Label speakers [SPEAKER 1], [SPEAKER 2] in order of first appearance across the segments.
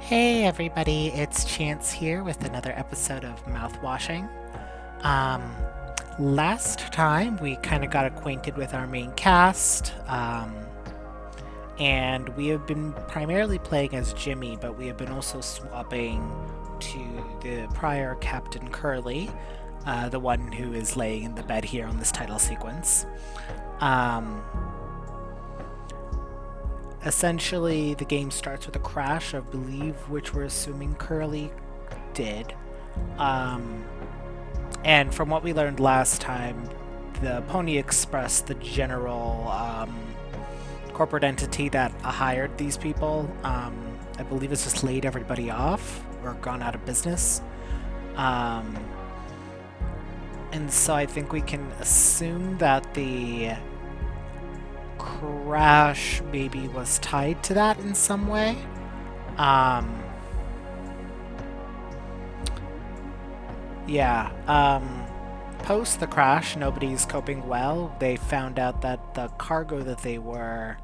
[SPEAKER 1] Hey everybody, it's Chance here with another episode of Mouthwashing. Um, Last time we kind of got acquainted with our main cast, and we have been primarily playing as Jimmy, but we have been also swapping to the prior Captain Curly, the one who is laying in the bed here on this title sequence. Um, Essentially, the game starts with a crash, I believe, which we're assuming Curly did. Um, and from what we learned last time, the Pony Express, the general corporate entity that hired these people, I believe has just laid everybody off or gone out of business. Um, and so I think we can assume that the crash maybe was tied to that in some way. Um, yeah. Post the crash, nobody's coping well. They found out that the cargo that they were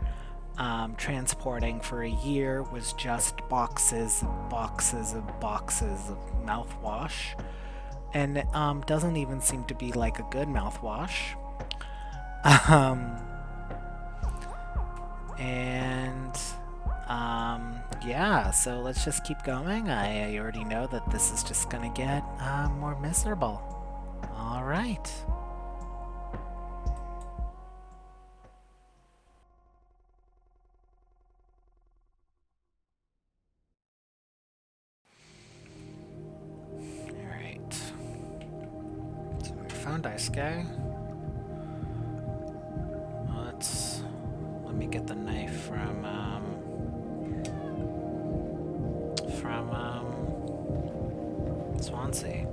[SPEAKER 1] transporting for a year was just boxes, boxes of boxes of mouthwash. And it doesn't even seem to be like a good mouthwash. Um, and yeah, so let's just keep going. I already know that this is just gonna get more miserable. All right. All right. So we found Ice Guy. Let me get the knife from Swansea.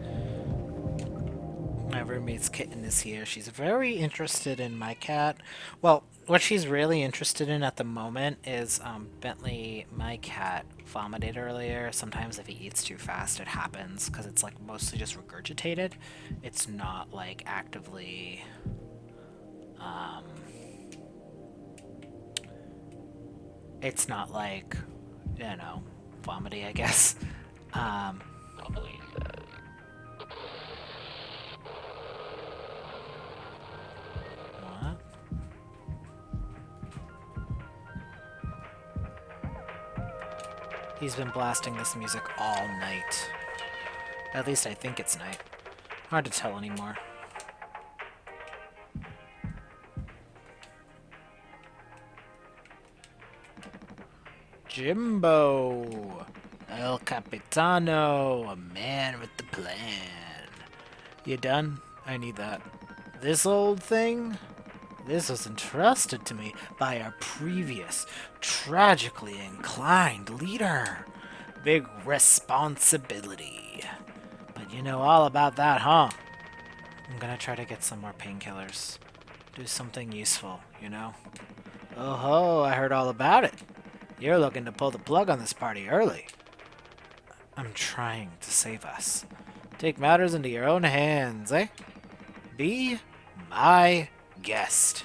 [SPEAKER 1] My roommate's kitten is here. She's very interested in my cat. Well, what she's really interested in at the moment is Bentley, my cat, vomited earlier. Sometimes if he eats too fast, it happens because it's like mostly just regurgitated. It's not like actively. Um, it's not like, vomity, I guess. Um, what? He's been blasting this music all night. At least I think it's night. Hard to tell anymore. Jimbo! El Capitano, a man with the plan. You done? I need that. This old thing? This was entrusted to me by our previous, tragically inclined leader. Big responsibility. But you know all about that, huh? I'm gonna try to get some more painkillers. Do something useful, you know? Oh ho, I heard all about it. You're looking to pull the plug on this party early. I'm trying to save us. Take matters into your own hands, eh? Be my guest.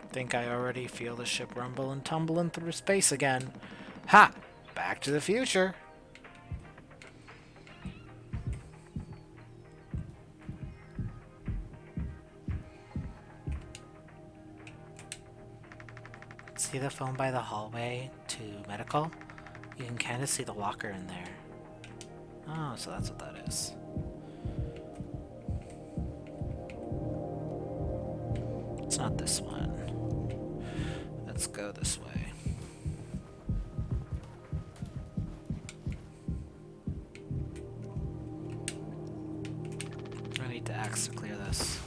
[SPEAKER 1] Think I already feel the ship rumble and tumbling through space again. Ha! Back to the future. See the phone by the hallway to medical? You can kind of see the locker in there. Oh, so that's what that is. It's not this one. Let's go this way. I need to axe to clear this.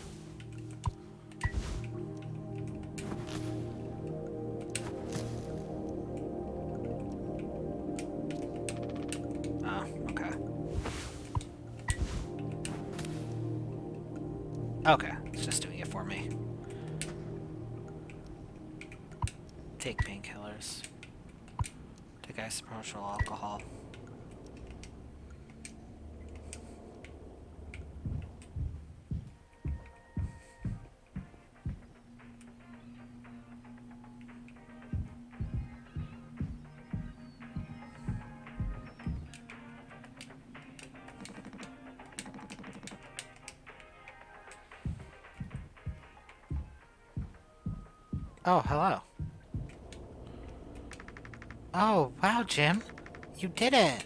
[SPEAKER 1] Oh, okay. Okay, it's just doing it for me. Take painkillers. Take isopropyl alcohol. Oh, hello. Oh, wow, Jim. You did it.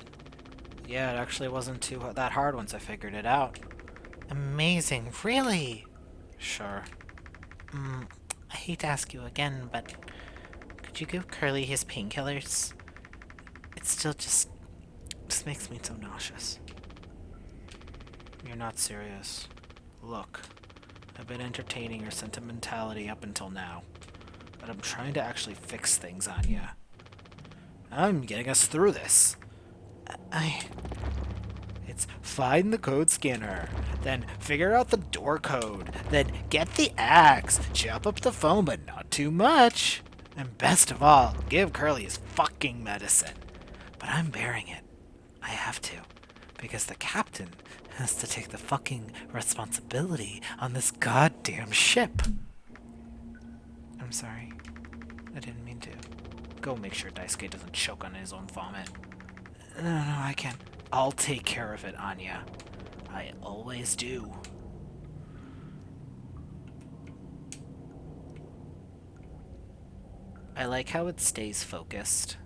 [SPEAKER 1] Yeah, it actually wasn't that hard once I figured it out. Amazing, really? Sure. I hate to ask you again, but could you give Curly his painkillers? It still just makes me so nauseous. You're not serious. Look, I've been entertaining your sentimentality up until now, but I'm trying to actually fix things on you. I'm getting us through this. It's find the code scanner, then figure out the door code, then get the axe, chop up the phone, but not too much. And best of all, give Curly his fucking medicine. But I'm bearing it. I have to. Because the captain has to take the fucking responsibility on this goddamn ship. I'm sorry. I didn't mean to. Go make sure Daisuke doesn't choke on his own vomit. No, I can't. I'll take care of it, Anya. I always do. I like how it stays focused.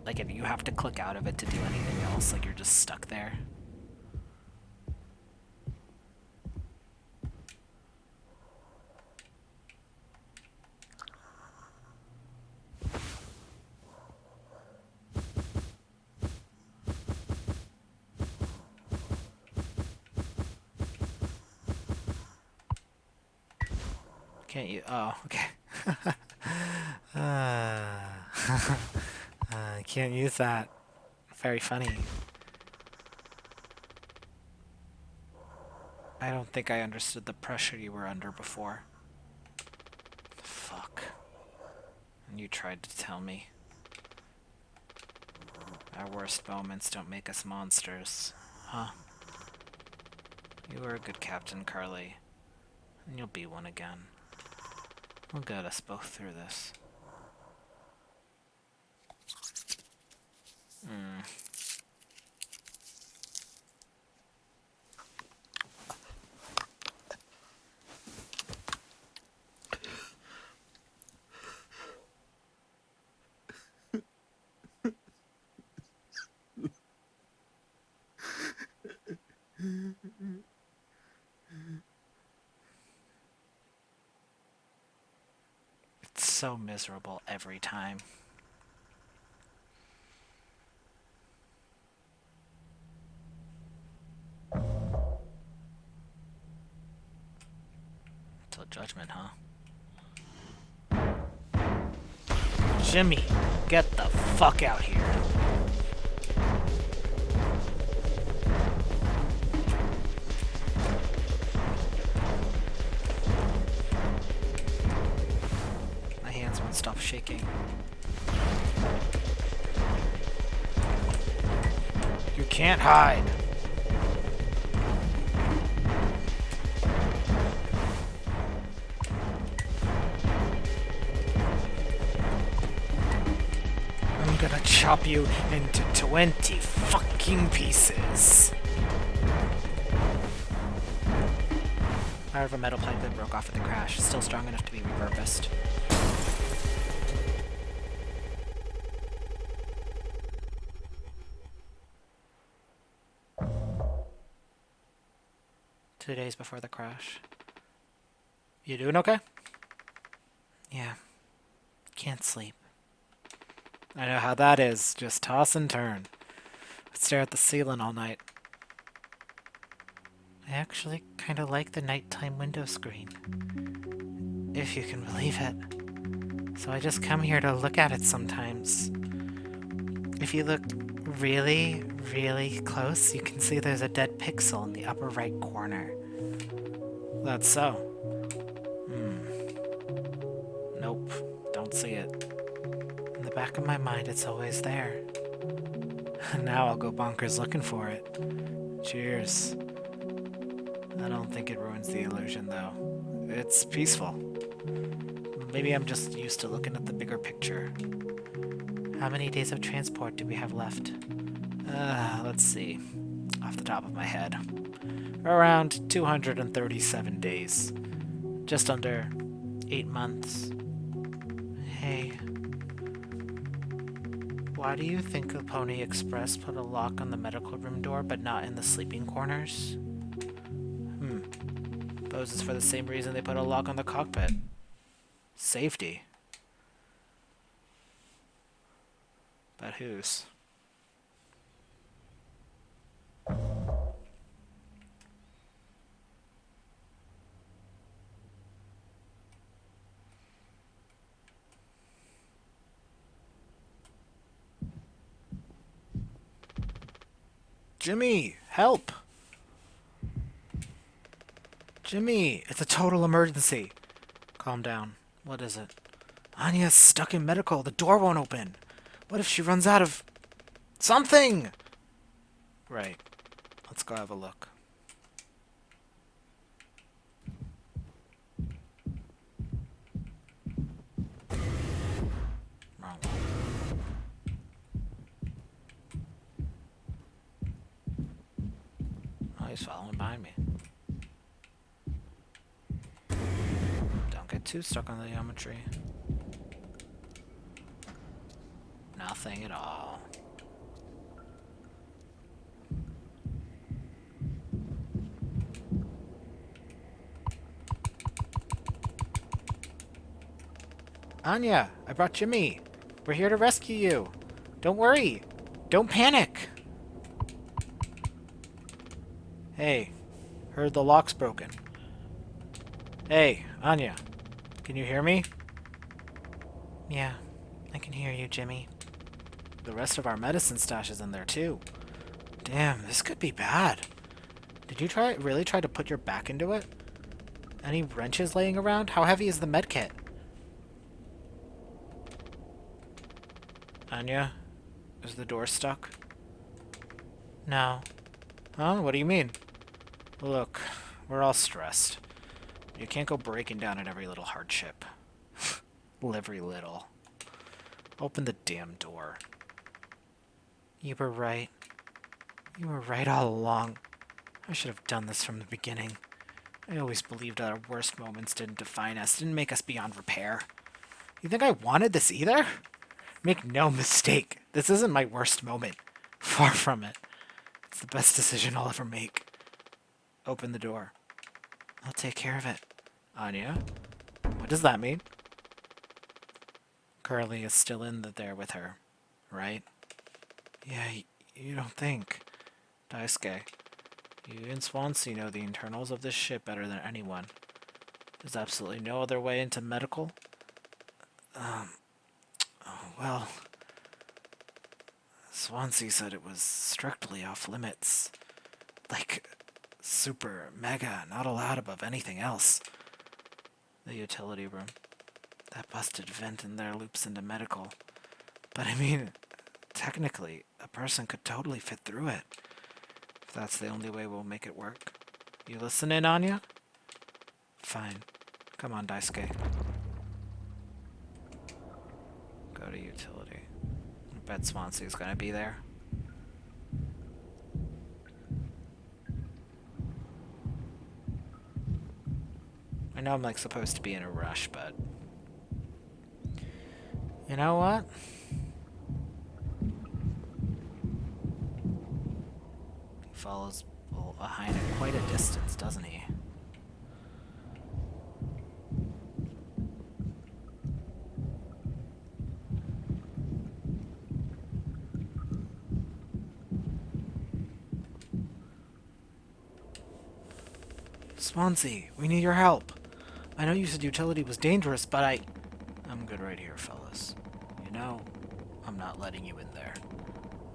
[SPEAKER 1] Like if you have to click out of it to do anything else, like you're just stuck there. Can't you? Oh, okay. I can't use that. Very funny. I don't think I understood the pressure you were under before. Fuck. And you tried to tell me. Our worst moments don't make us monsters, huh? You were a good captain, Carly. And you'll be one again. We'll get us both through this. It's so miserable every time. Till judgment, huh? Jimmy, get the fuck out here. My hands won't stop shaking. You can't hide. I'm gonna chop you into 20 fucking pieces. Part of a metal pipe that broke off at the crash, still strong enough to be repurposed. Two days before the crash. You doing okay? Yeah. Can't sleep. I know how that is. Just toss and turn. Stare at the ceiling all night. I actually kind of like the nighttime window screen. If you can believe it. So I just come here to look at it sometimes. If you look really, really close, you can see there's a dead pixel in the upper right corner. That's so. Nope, don't see it. In the back of my mind, it's always there. Now I'll go bonkers looking for it. Cheers. I don't think it ruins the illusion, though. It's peaceful. Maybe I'm just used to looking at the bigger picture. How many days of transport do we have left? Let's see. Off the top of my head. Around 237 days. Just under 8 months. Hey. Why do you think the Pony Express put a lock on the medical room door but not in the sleeping quarters? Suppose it's for the same reason they put a lock on the cockpit. Safety. But whose? Jimmy, help! Jimmy, it's a total emergency. Calm down. What is it? Anya's stuck in medical. The door won't open. What if she runs out of... something? Right. Let's go have a look. Wrong one. Oh, he's following behind me. Don't get too stuck on the geometry. Nothing at all. Anya, I brought Jimmy. We're here to rescue you. Don't worry. Don't panic. Hey, heard the lock's broken. Hey, Anya, can you hear me? Yeah, I can hear you, Jimmy. The rest of our medicine stash is in there, too. Damn, this could be bad. Did you really try to put your back into it? Any wrenches laying around? How heavy is the medkit? Anya, is the door stuck? No. Huh? What do you mean? Look, we're all stressed. You can't go breaking down at every little hardship. Every little. Open the damn door. You were right. You were right all along. I should have done this from the beginning. I always believed that our worst moments didn't define us, didn't make us beyond repair. You think I wanted this either? Make no mistake, this isn't my worst moment. Far from it. It's the best decision I'll ever make. Open the door. I'll take care of it. Anya? What does that mean? Curly is still in there with her, right? Yeah, you don't think. Daisuke, you and Swansea know the internals of this ship better than anyone. There's absolutely no other way into medical? Well, Swansea said it was strictly off limits. Like, super, mega, not allowed above anything else. The utility room. That busted vent in there loops into medical. But I mean, technically, a person could totally fit through it. If that's the only way we'll make it work. You listening, Anya? Fine. Come on, Daisuke. Go to utility. I bet Swansea's gonna be there. I know I'm like supposed to be in a rush, but you know what? He follows behind at quite a distance, doesn't he? Swansea, we need your help. I know you said utility was dangerous, but I'm good right here, fellas. You know, I'm not letting you in there.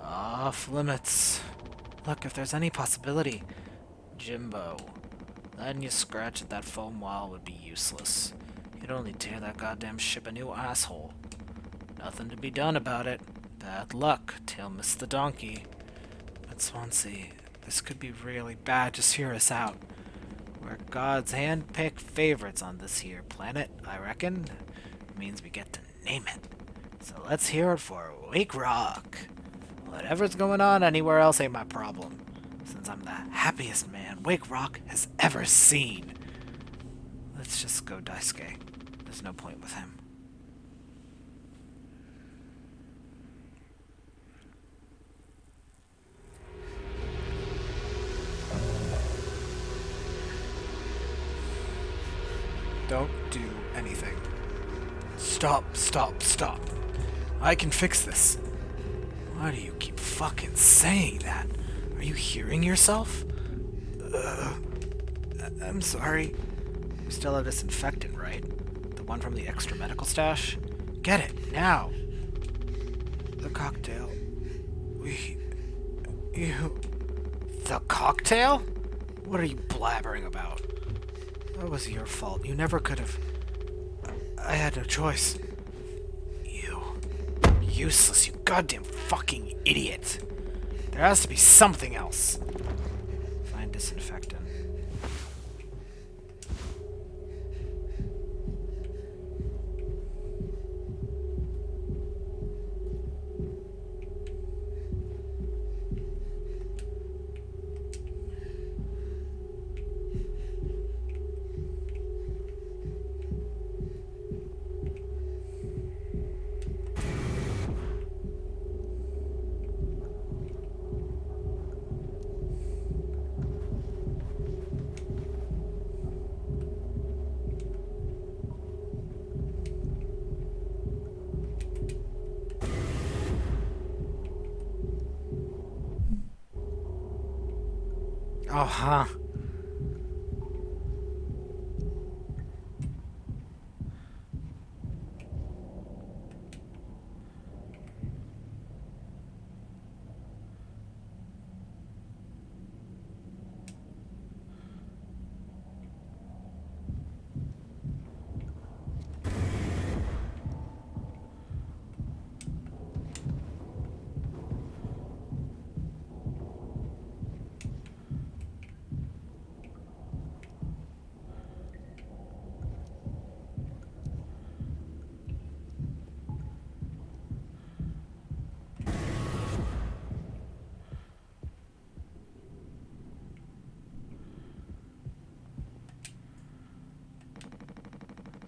[SPEAKER 1] Off limits. Look, if there's any possibility, Jimbo, letting you scratch at that foam wall would be useless. You'd only tear that goddamn ship a new asshole. Nothing to be done about it. Bad luck, Tail missed the donkey. But Swansea, this could be really bad. Just hear us out. We're God's hand-picked favorites on this here planet, I reckon. It means we get to name it. So let's hear it for Wake Rock. Whatever's going on anywhere else ain't my problem, since I'm the happiest man Wake Rock has ever seen. Let's just go Daisuke. There's no point with him. Don't do anything. Stop, stop, stop. I can fix this. Why do you keep fucking saying that? Are you hearing yourself? I'm sorry. You still have disinfectant, right? The one from the extra medical stash? Get it, now! The cocktail. You... The cocktail? What are you blabbering about? That was your fault. You never could have... I had no choice. You... Useless, you goddamn fucking idiot. There has to be something else. Find disinfectant. Oh, huh.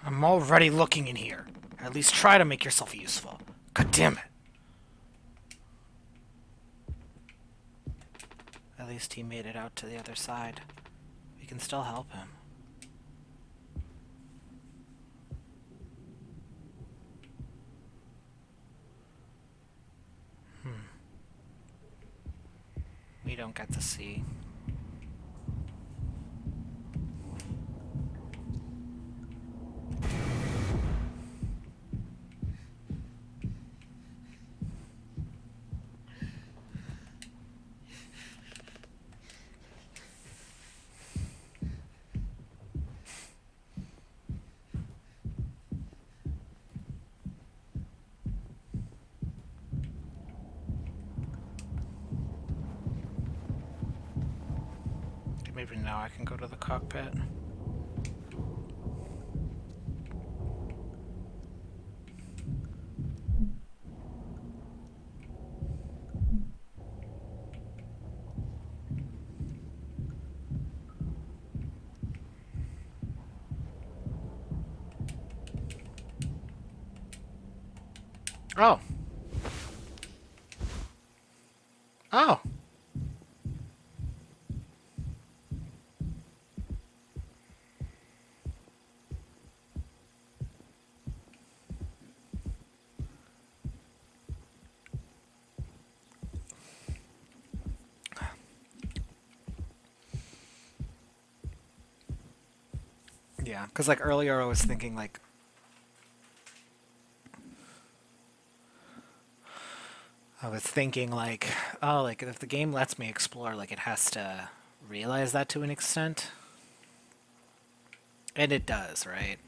[SPEAKER 1] I'm already looking in here. At least try to make yourself useful. God damn it. At least he made it out to the other side. We can still help him. We don't get to see. Maybe now I can go to the cockpit. Oh. Oh. Yeah, because like earlier I was thinking like was thinking like, oh, like if the game lets me explore, like it has to realize that to an extent. And it does, right?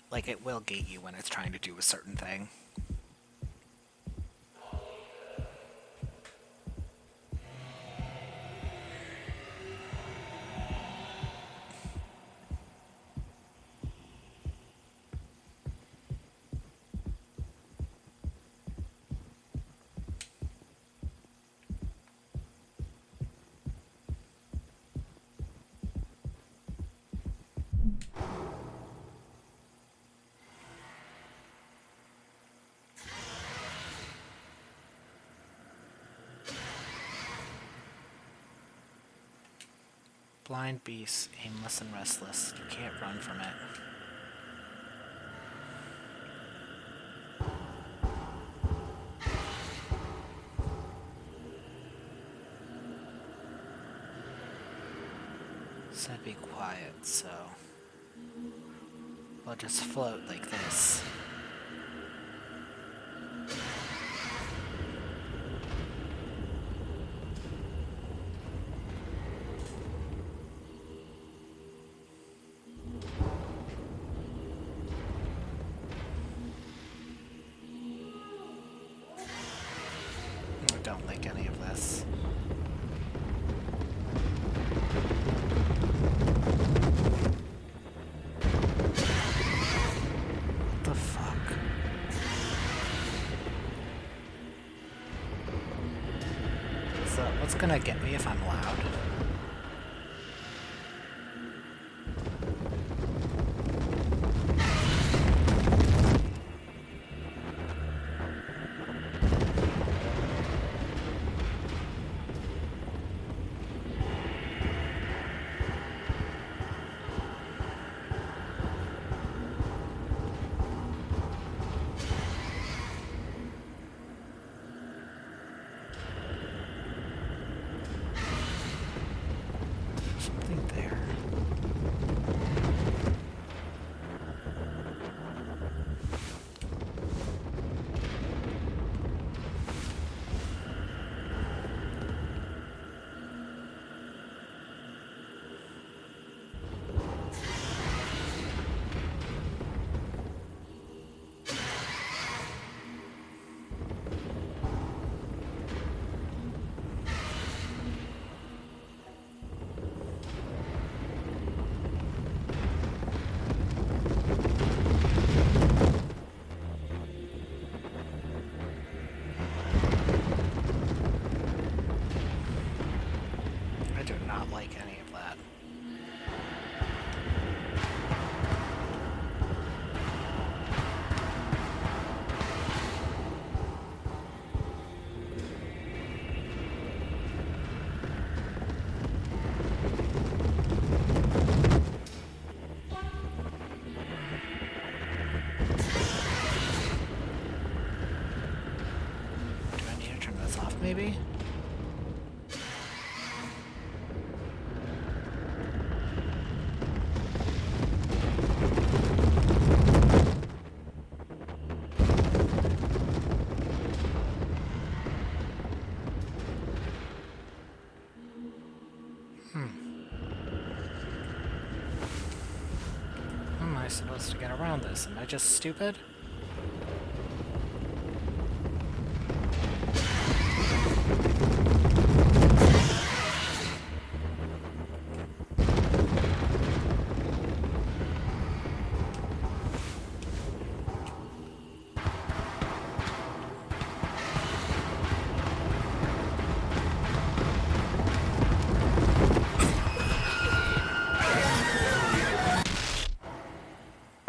[SPEAKER 1] Like it will gate you when it's trying to do a certain thing. Blind beast, aimless and restless. You can't run from it. Said be quiet, so we'll just float like this. I don't like any of this. What the fuck? So, what's gonna get me if I'm loud? Something there. I do not like any of that. Do I need to turn this off, maybe? How am I supposed to get around this? Am I just stupid?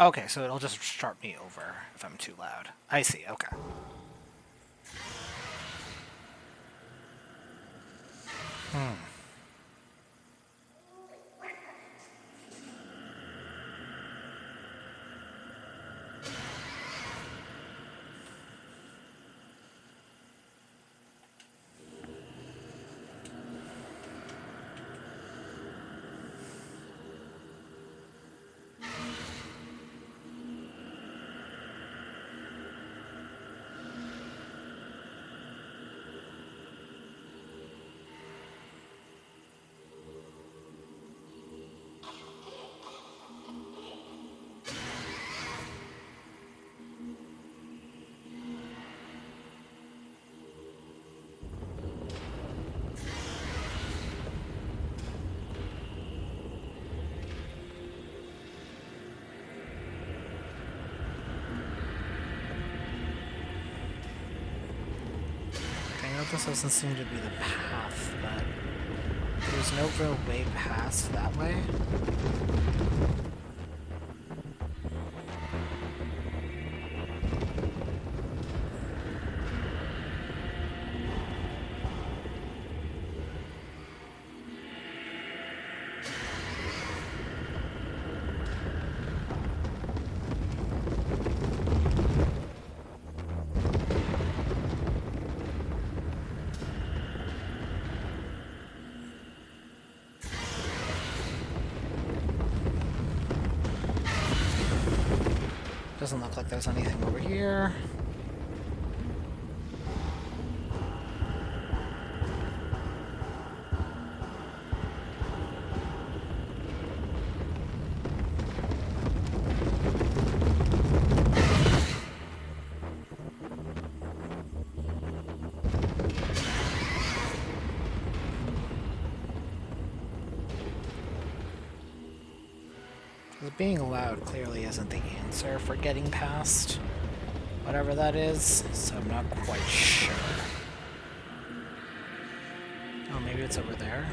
[SPEAKER 1] Okay, so it'll just start me over if I'm too loud. I see, okay. This doesn't seem to be the path, but there's no real way past that way. Doesn't look like there's anything over here. Being allowed clearly isn't the answer for getting past whatever that is, so I'm not quite sure. Oh, maybe it's over there?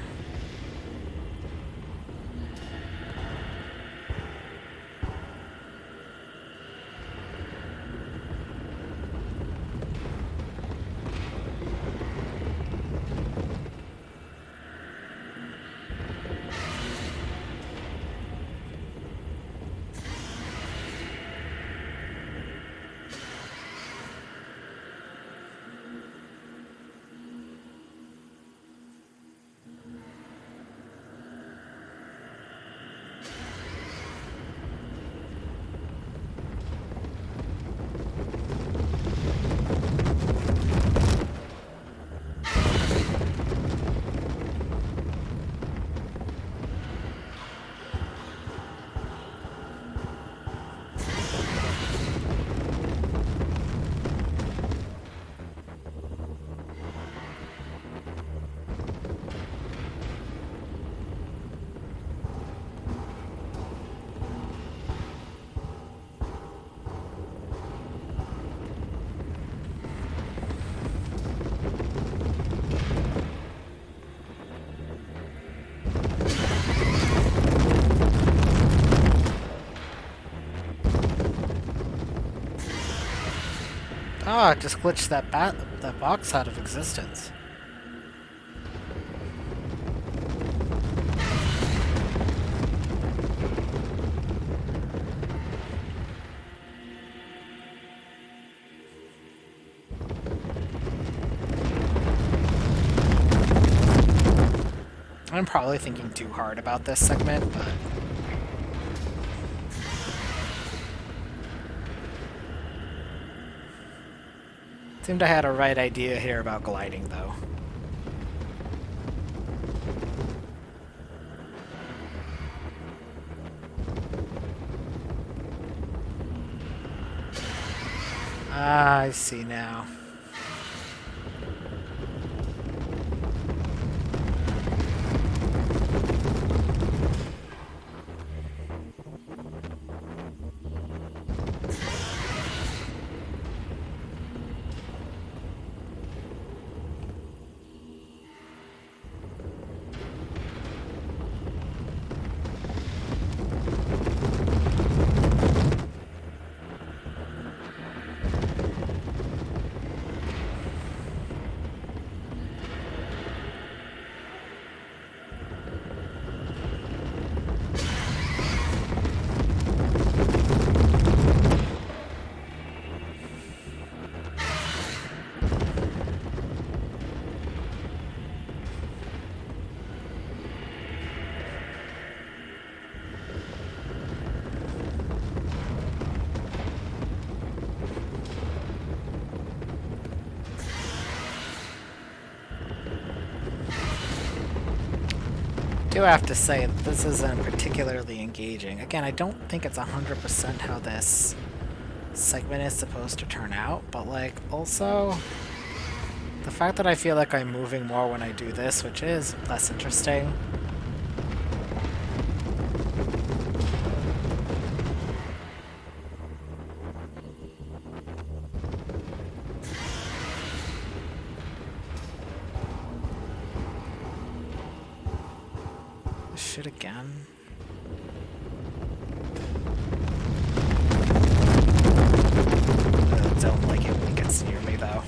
[SPEAKER 1] Ah, it just glitched that box out of existence. I'm probably thinking too hard about this segment, but seemed I had a right idea here about gliding, though. Ah, I see now. I do have to say that this isn't particularly engaging. Again, I don't think it's 100% how this segment is supposed to turn out, but like, also, the fact that I feel like I'm moving more when I do this, which is less interesting. shit again? I don't like it when it gets near me, though.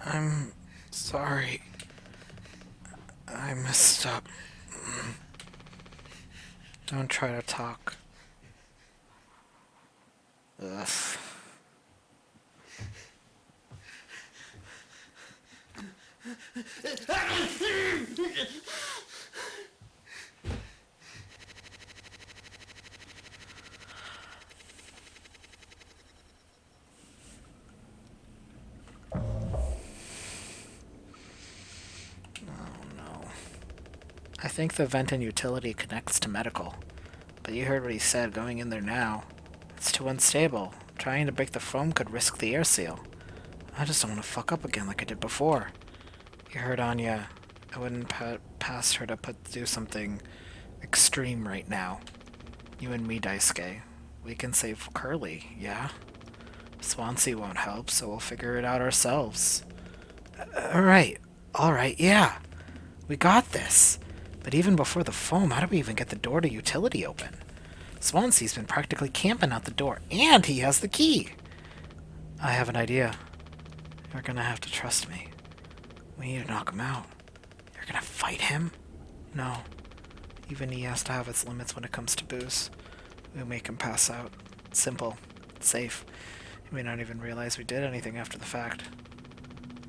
[SPEAKER 1] I'm sorry. I messed up. Don't try to talk. Ugh. I think the vent and utility connects to medical. But you heard what he said, going in there now. It's too unstable. Trying to break the foam could risk the air seal. I just don't want to fuck up again like I did before. You heard Anya. I wouldn't pass her to do something extreme right now. You and me, Daisuke. We can save Curly, yeah? Swansea won't help, so we'll figure it out ourselves. Alright, yeah. We got this. But even before the foam, how do we even get the door to utility open? Swansea's been practically camping out the door, and he has the key! I have an idea. You're gonna have to trust me. We need to knock him out. You're gonna fight him? No. Even he has to have its limits when it comes to booze. We'll make him pass out. Simple. Safe. He may not even realize we did anything after the fact.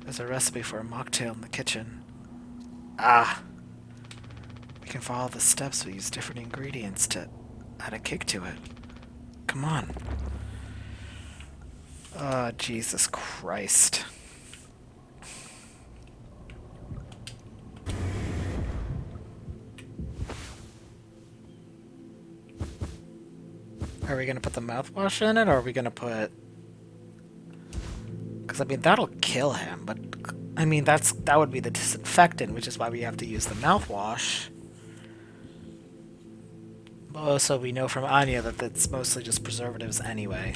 [SPEAKER 1] There's a recipe for a mocktail in the kitchen. Ah! We can follow the steps, we use different ingredients to add a kick to it. Come on. Oh, Jesus Christ. Are we gonna put the mouthwash in it, or are we gonna put... Because, I mean, that'll kill him, but... I mean, that would be the disinfectant, which is why we have to use the mouthwash. But also, we know from Anya that it's mostly just preservatives anyway.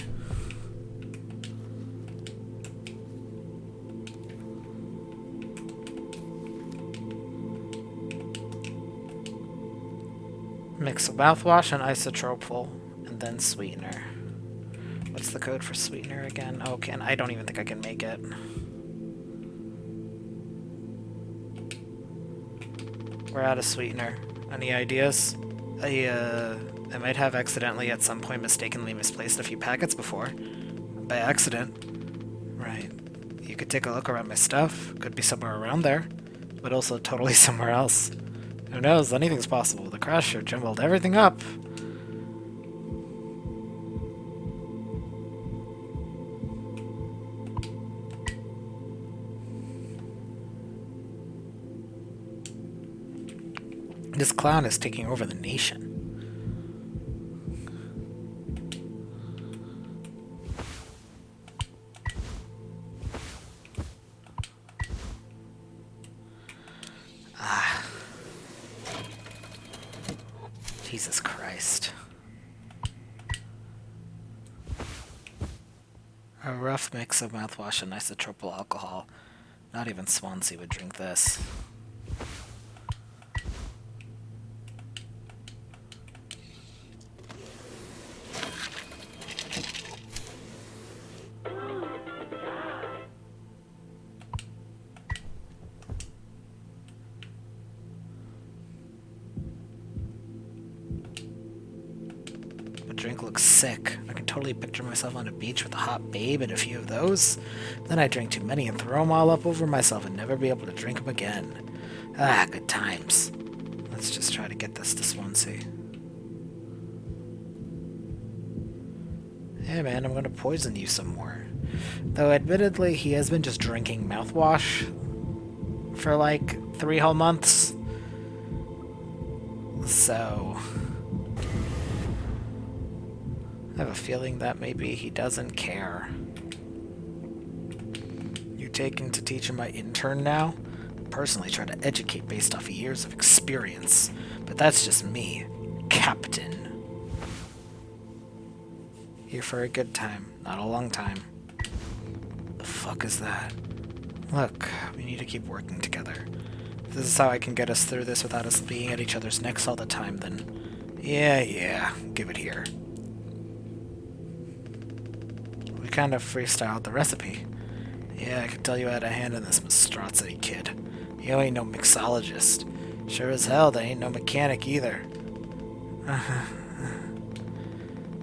[SPEAKER 1] Mix of mouthwash and isotropyl, and then sweetener. What's the code for sweetener again? Oh, I don't even think I can make it. We're out of sweetener. Any ideas? I might have accidentally at some point mistakenly misplaced a few packets before. By accident. Right. You could take a look around my stuff. Could be somewhere around there. But also totally somewhere else. Who knows? Anything's possible. The crash sure jumbled everything up. This clown is taking over the nation. Jesus Christ. A rough mix of mouthwash and isotropyl alcohol. Not even Swansea would drink this. drink looks sick. I can totally picture myself on a beach with a hot babe and a few of those. Then I drink too many and throw them all up over myself and never be able to drink them again. Ah, good times. Let's just try to get this to Swansea. Hey man, I'm gonna poison you some more. Though admittedly, he has been just drinking mouthwash for like 3 whole months. So I have a feeling that maybe he doesn't care. You taking to teaching my intern now? Personally try to educate based off of years of experience, but that's just me, Captain. Here for a good time, not a long time. The fuck is that? Look, we need to keep working together. If this is how I can get us through this without us being at each other's necks all the time, then yeah, give it here. We kind of freestyled the recipe. Yeah, I can tell you had a hand in this monstrosity, kid. You ain't no mixologist. Sure as hell, they ain't no mechanic either.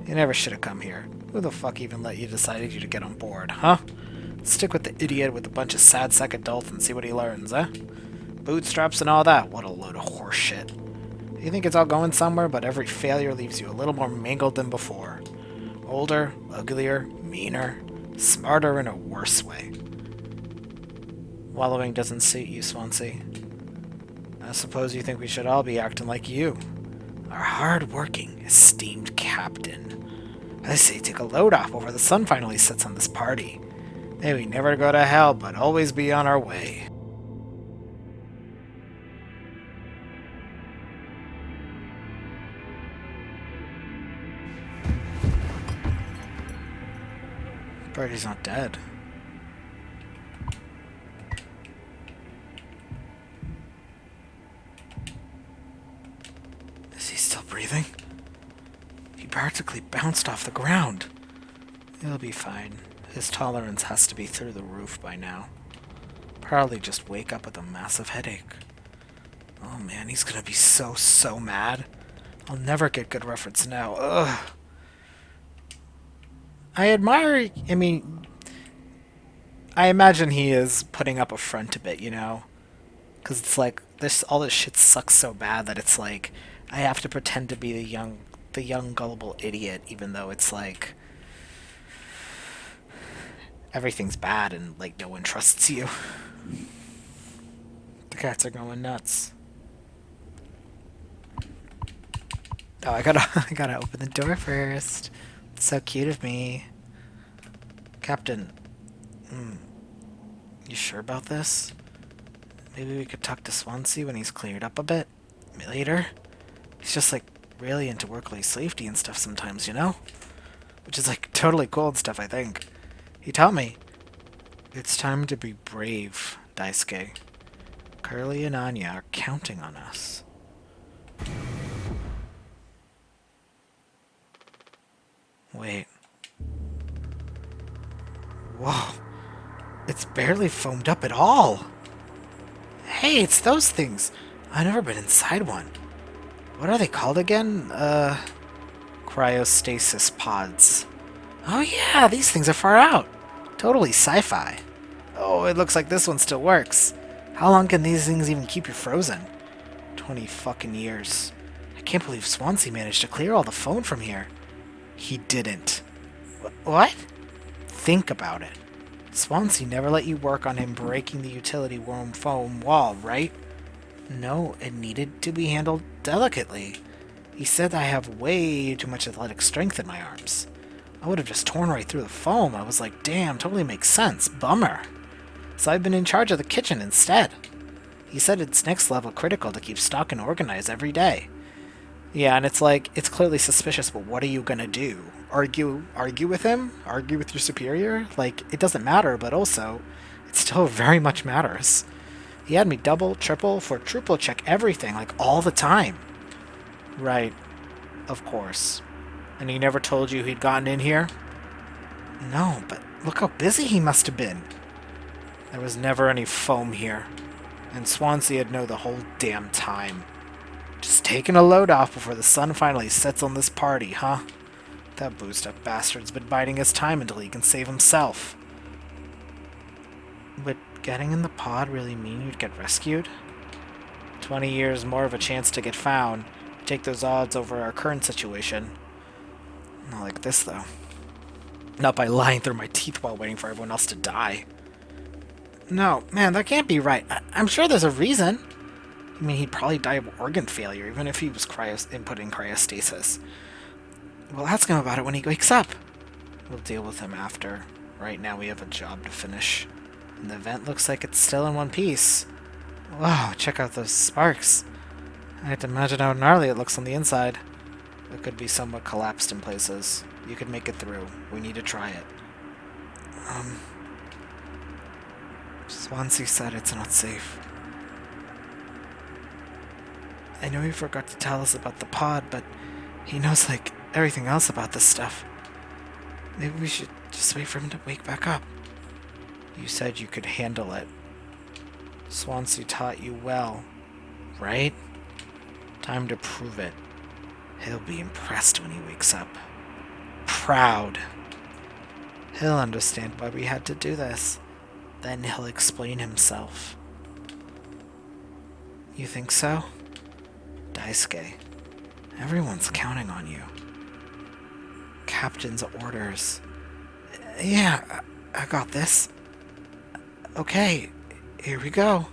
[SPEAKER 1] You never should have come here. Who the fuck even let you decide you to get on board, huh? Stick with the idiot with a bunch of sad sack adults and see what he learns, eh? Bootstraps and all that, what a load of horseshit. You think it's all going somewhere, but every failure leaves you a little more mangled than before. Older, uglier, meaner, smarter in a worse way. Wallowing doesn't suit you, Swansea. I suppose you think we should all be acting like you. Our hard-working, esteemed captain. I say take a load off before the sun finally sets on this party. May we never go to hell, but always be on our way. Party's not dead. Is he still breathing? He practically bounced off the ground. He'll be fine. His tolerance has to be through the roof by now. Probably just wake up with a massive headache. Oh man, he's gonna be so mad. I'll never get good reference now. Ugh. I imagine he is putting up a front a bit, you know? Because it's like, all this shit sucks so bad that it's like, I have to pretend to be the young gullible idiot, even though it's like, everything's bad and like no one trusts you. The cats are going nuts. Oh, I gotta open the door first. It's so cute of me. Captain, you sure about this? Maybe we could talk to Swansea when he's cleared up a bit? Later? He's just like really into workplace safety and stuff sometimes, you know? Which is like totally cool and stuff, I think. He taught me. It's time to be brave, Daisuke. Curly and Anya are counting on us. Wait. Whoa. It's barely foamed up at all. Hey, it's those things. I've never been inside one. What are they called again? Cryostasis pods. Oh yeah, these things are far out. Totally sci-fi. Oh, it looks like this one still works. How long can these things even keep you frozen? 20 fucking years. I can't believe Swansea managed to clear all the foam from here. He didn't. What? Think about it. Swansea never let you work on him breaking the utility room foam wall, right? No, it needed to be handled delicately. He said I have way too much athletic strength in my arms. I would have just torn right through the foam. I was like, damn, totally makes sense. Bummer. So I've been in charge of the kitchen instead. He said it's next level critical to keep stock and organized every day. Yeah, and it's like, it's clearly suspicious, but what are you gonna do? Argue with him? Argue with your superior? Like, it doesn't matter, but also, it still very much matters. He had me double, triple, quadruple check everything, like, all the time. Right. Of course. And he never told you he'd gotten in here? No, but look how busy he must have been. There was never any foam here. And Swansea'd know the whole damn time. Just taking a load off before the sun finally sets on this party, huh? That boozed-up bastard's been biding his time until he can save himself. Would getting in the pod really mean you'd get rescued? 20 years more of a chance to get found. Take those odds over our current situation. Not like this, though. Not by lying through my teeth while waiting for everyone else to die. No, man, that can't be right. I'm sure there's a reason. I mean, he'd probably die of organ failure, even if he was put in cryostasis. We'll ask him about it when he wakes up. We'll deal with him after. Right now we have a job to finish. And the vent looks like it's still in one piece. Wow, check out those sparks. I have to imagine how gnarly it looks on the inside. It could be somewhat collapsed in places. You could make it through. We need to try it. Swansea said it's not safe. I know he forgot to tell us about the pod, but he knows, like, everything else about this stuff. Maybe we should just wait for him to wake back up. You said you could handle it. Swansea taught you well, right? Time to prove it. He'll be impressed when he wakes up. Proud. He'll understand why we had to do this. Then he'll explain himself. You think so? Daisuke, everyone's counting on you. Captain's orders. Yeah, I got this. Okay, here we go.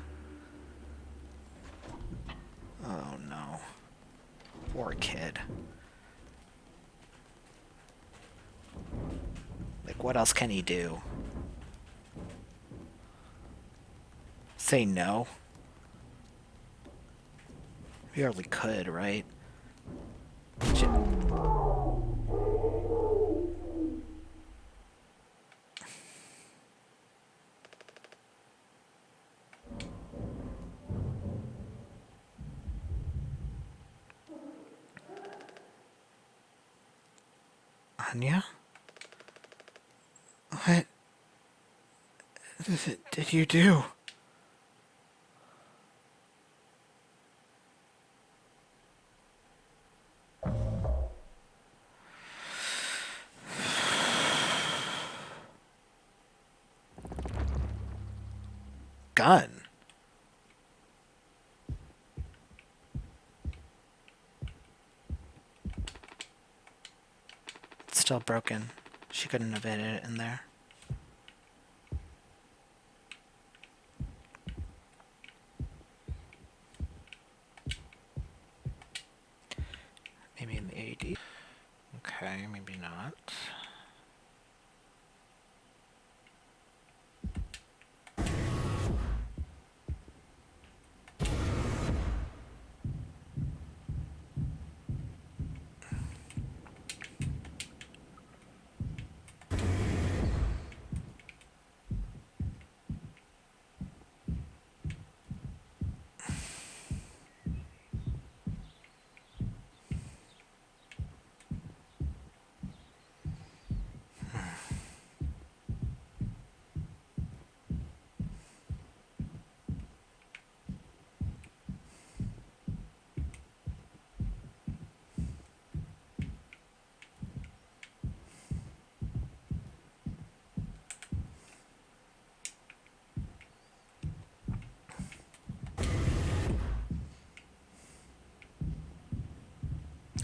[SPEAKER 1] Oh no. Poor kid. Like, what else can he do? Say no? We hardly could, right? Anya? What did you do? Gun? It's still broken. She couldn't have hid it in there. Maybe in the AD. Okay, maybe not.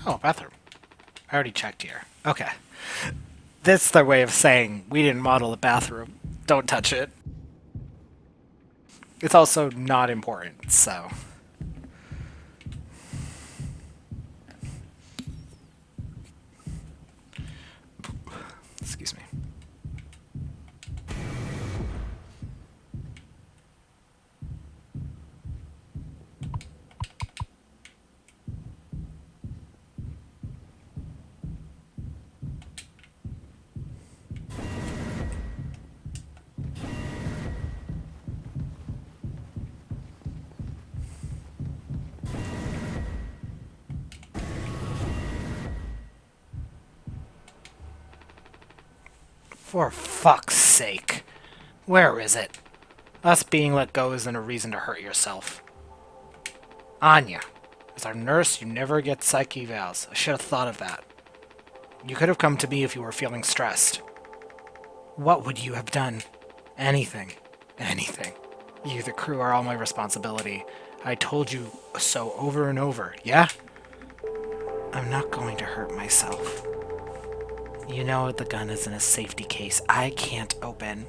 [SPEAKER 1] Oh, bathroom. I already checked here. Okay. That's their way of saying we didn't model the bathroom. Don't touch it. It's also not important, so. Excuse me. For fuck's sake. Where is it? Us being let go isn't a reason to hurt yourself. Anya. As our nurse, you never get psych evals. I should have thought of that. You could have come to me if you were feeling stressed. What would you have done? Anything. Anything. You, the crew, are all my responsibility. I told you so over and over, yeah? I'm not going to hurt myself. You know the gun is in a safety case I can't open.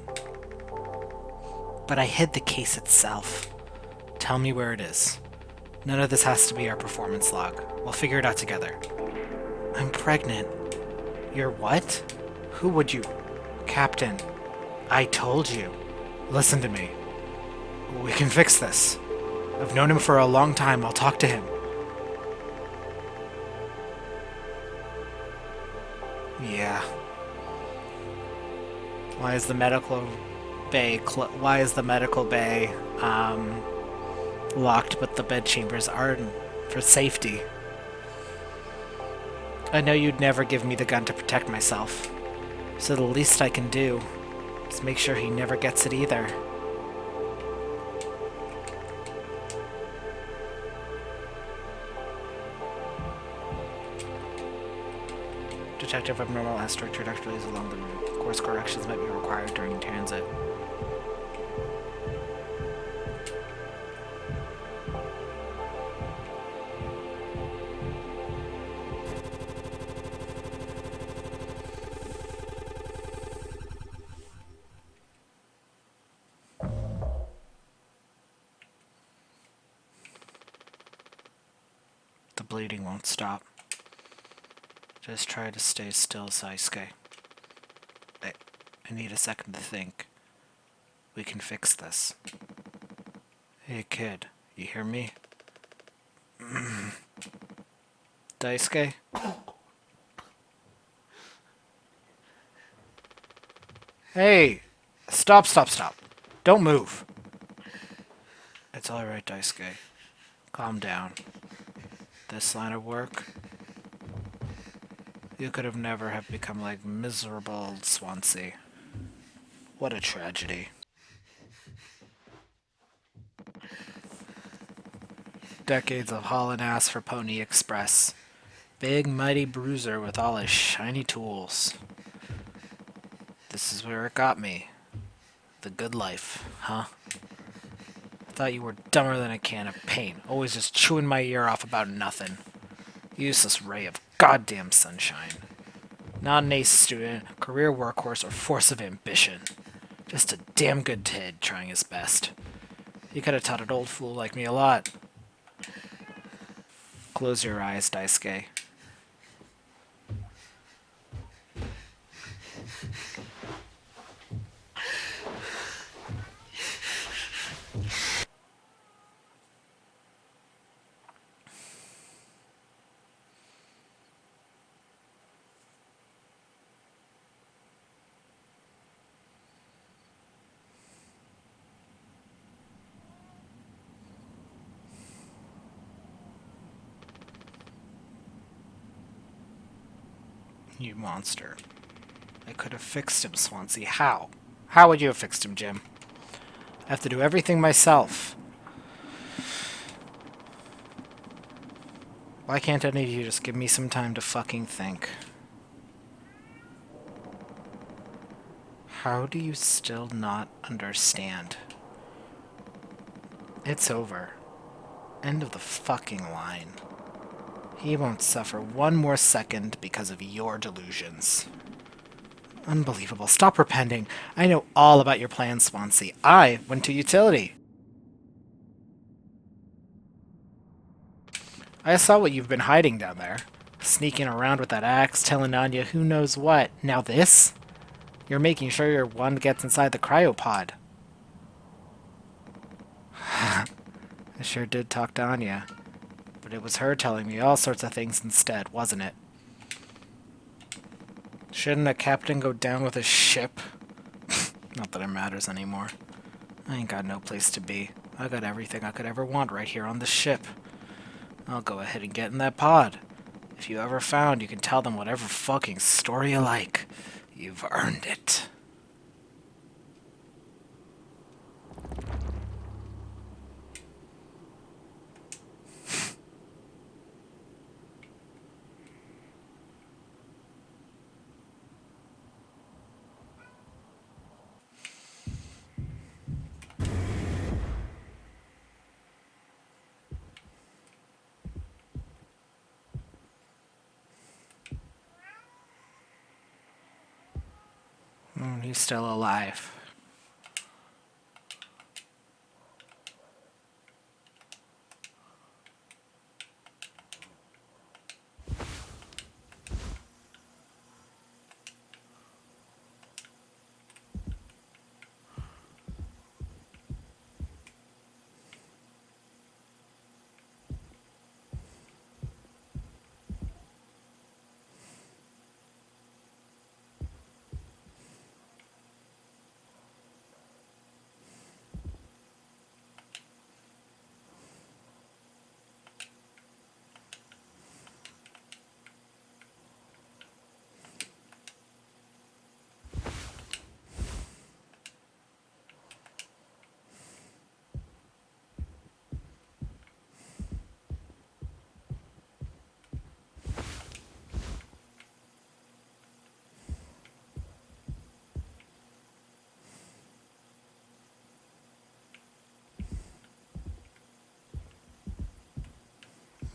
[SPEAKER 1] But I hid the case itself. Tell me where it is. None of this has to be our performance log. We'll figure it out together. I'm pregnant. You're what? Who would you... Captain, I told you. Listen to me. We can fix this. I've known him for a long time. I'll talk to him. Yeah. Why is the medical bay locked, but the bed chambers aren't? For safety. I know you'd never give me the gun to protect myself. So the least I can do is make sure he never gets it either. Detective Abnormal has strict trajectories along the route. Course corrections might be required during transit. The bleeding won't stop. Just try to stay still, Saisuke. I need a second to think. We can fix this. Hey kid, you hear me? Daisuke? Hey! Stop. Don't move. It's alright, Daisuke. Calm down. This line of work... You could have never have become like miserable old Swansea. What a tragedy. Decades of hauling ass for Pony Express. Big mighty bruiser with all his shiny tools. This is where it got me. The good life, huh? I thought you were dumber than a can of paint, always just chewing my ear off about nothing. Useless ray of goddamn sunshine. Not an ace student, career workhorse, or force of ambition. Just a damn good kid trying his best. He could have taught an old fool like me a lot. Close your eyes, Daisuke. You monster. I could have fixed him, Swansea. How? How would you have fixed him, Jim? I have to do everything myself. Why can't any of you just give me some time to fucking think? How do you still not understand? It's over. End of the fucking line. He won't suffer one more second because of your delusions. Unbelievable. Stop repenting. I know all about your plans, Swansea. I went to utility. I saw what you've been hiding down there. Sneaking around with that axe, telling Anya who knows what. Now this? You're making sure your one gets inside the cryopod. I sure did talk to Anya. But it was her telling me all sorts of things instead, wasn't it? Shouldn't a captain go down with his ship? Not that it matters anymore. I ain't got no place to be. I got everything I could ever want right here on this ship. I'll go ahead and get in that pod. If you ever found, you can tell them whatever fucking story you like. You've earned it. He's still alive.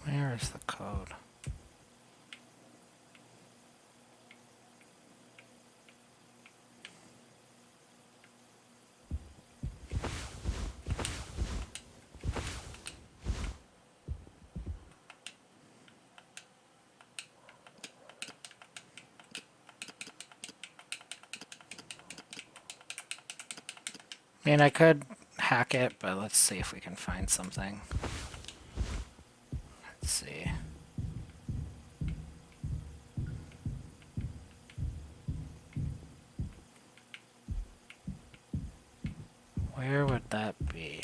[SPEAKER 1] Where is the code? I mean, I could hack it, but let's see if we can find something. Let's see. Where would that be?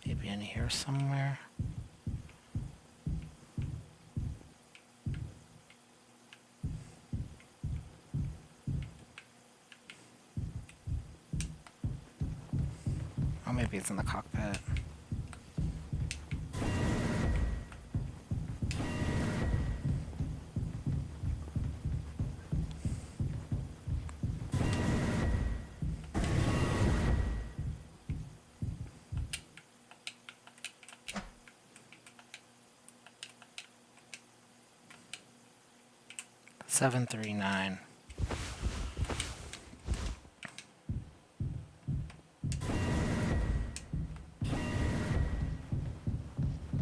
[SPEAKER 1] Maybe in here somewhere. Oh, maybe it's in the cockpit. Seven 739.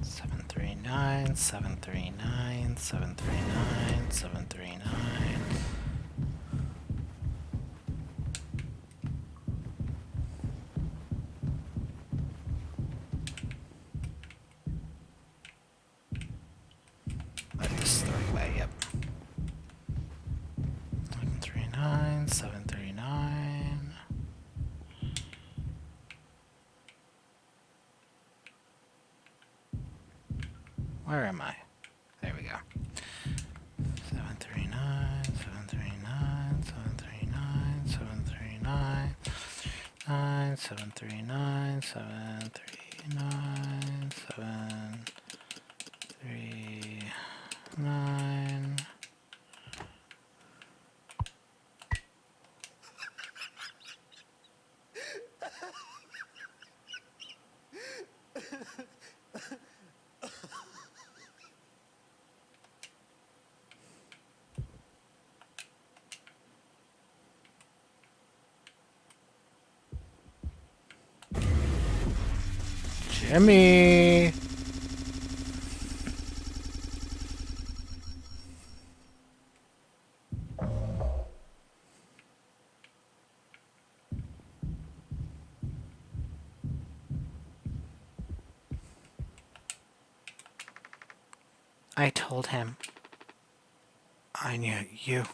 [SPEAKER 1] Seven three nine, 739, 739, 739. This is the right way, yep. 739, 739. Where am I? There we go. 739, 739, 739, 739, 739, 739, 739. Jimmy! I told him. I knew you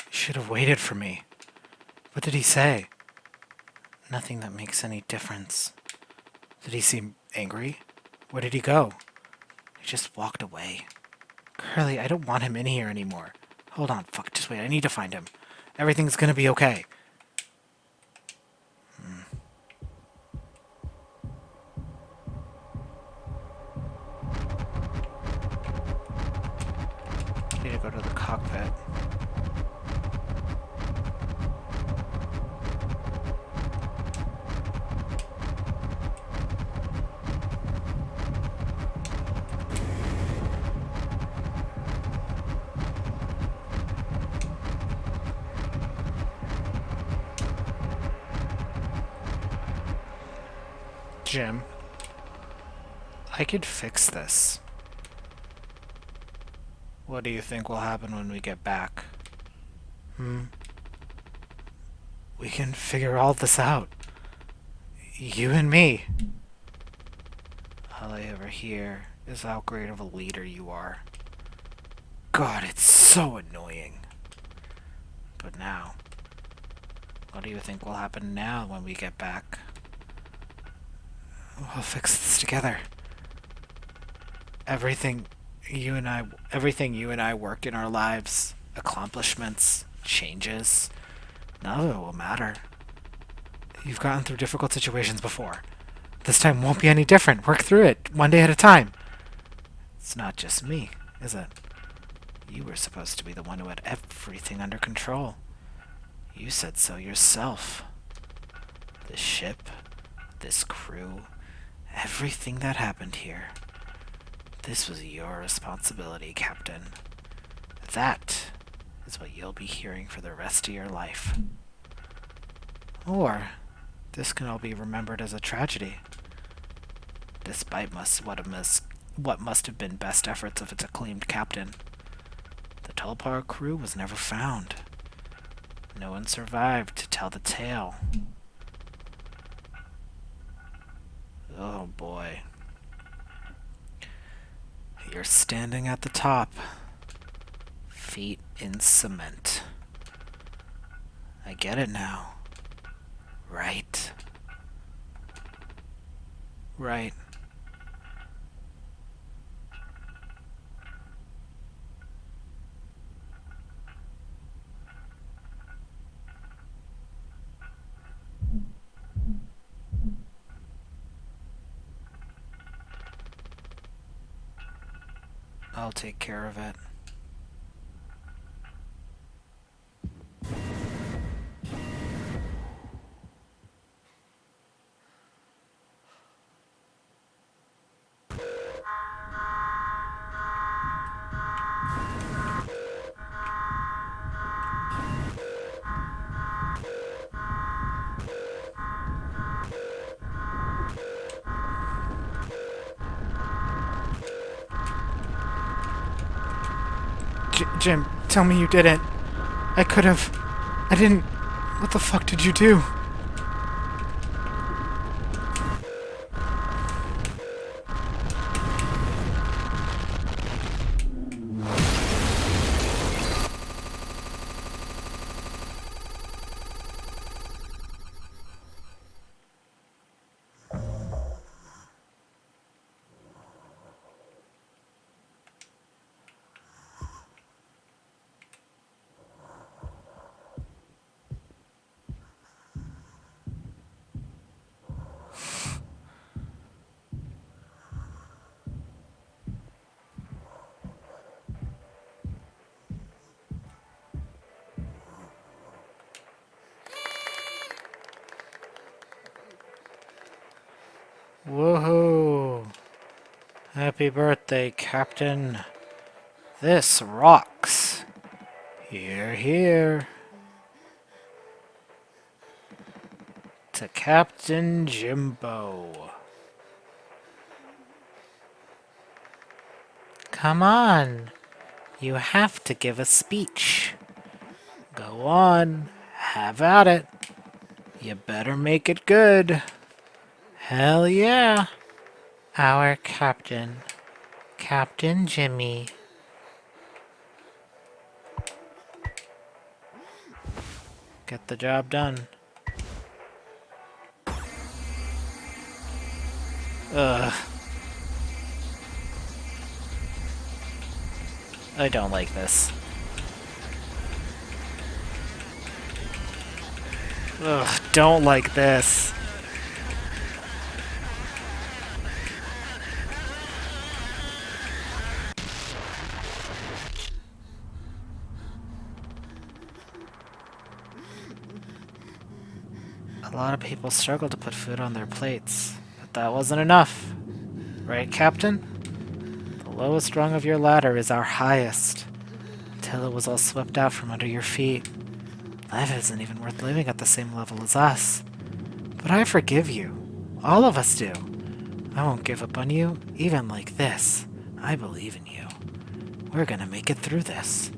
[SPEAKER 1] should have waited for me. What did he say? Nothing that makes any difference. Did he seem angry? Where did he go? He just walked away. Curly, I don't want him in here anymore. Hold on, fuck, just wait, I need to find him. Everything's gonna be okay. I need to go to the cockpit. Jim, I could fix this. What do you think will happen when we get back? We can figure all this out. You and me. All I ever hear is how great of a leader you are. God, it's so annoying. But now, what do you think will happen now when we get back? We'll fix this together. Everything you and I worked in our lives, accomplishments, changes, none of it will matter. You've gotten through difficult situations before. This time won't be any different. Work through it, one day at a time. It's not just me, is it? You were supposed to be the one who had everything under control. You said so yourself. This ship, this crew, everything that happened here. This was your responsibility, Captain. That is what you'll be hearing for the rest of your life. Or, this can all be remembered as a tragedy. Despite what must have been best efforts of its acclaimed captain, the Tulpar crew was never found. No one survived to tell the tale. Oh boy. You're standing at the top, feet in cement. I get it now. Right. Right. I'll take care of it. Jim, tell me you didn't. I could have. I didn't. What the fuck did you do? Woohoo! Happy birthday, Captain. This rocks. Here, here. To Captain Jimbo. Come on. You have to give a speech. Go on. Have at it. You better make it good. Hell yeah. Our captain. Captain Jimmy. Get the job done. Ugh. I don't like this. Ugh, don't like this. A lot of people struggle to put food on their plates, but that wasn't enough. Right, Captain? The lowest rung of your ladder is our highest, until it was all swept out from under your feet. Life isn't even worth living at the same level as us. But I forgive you. All of us do. I won't give up on you, even like this. I believe in you. We're gonna make it through this.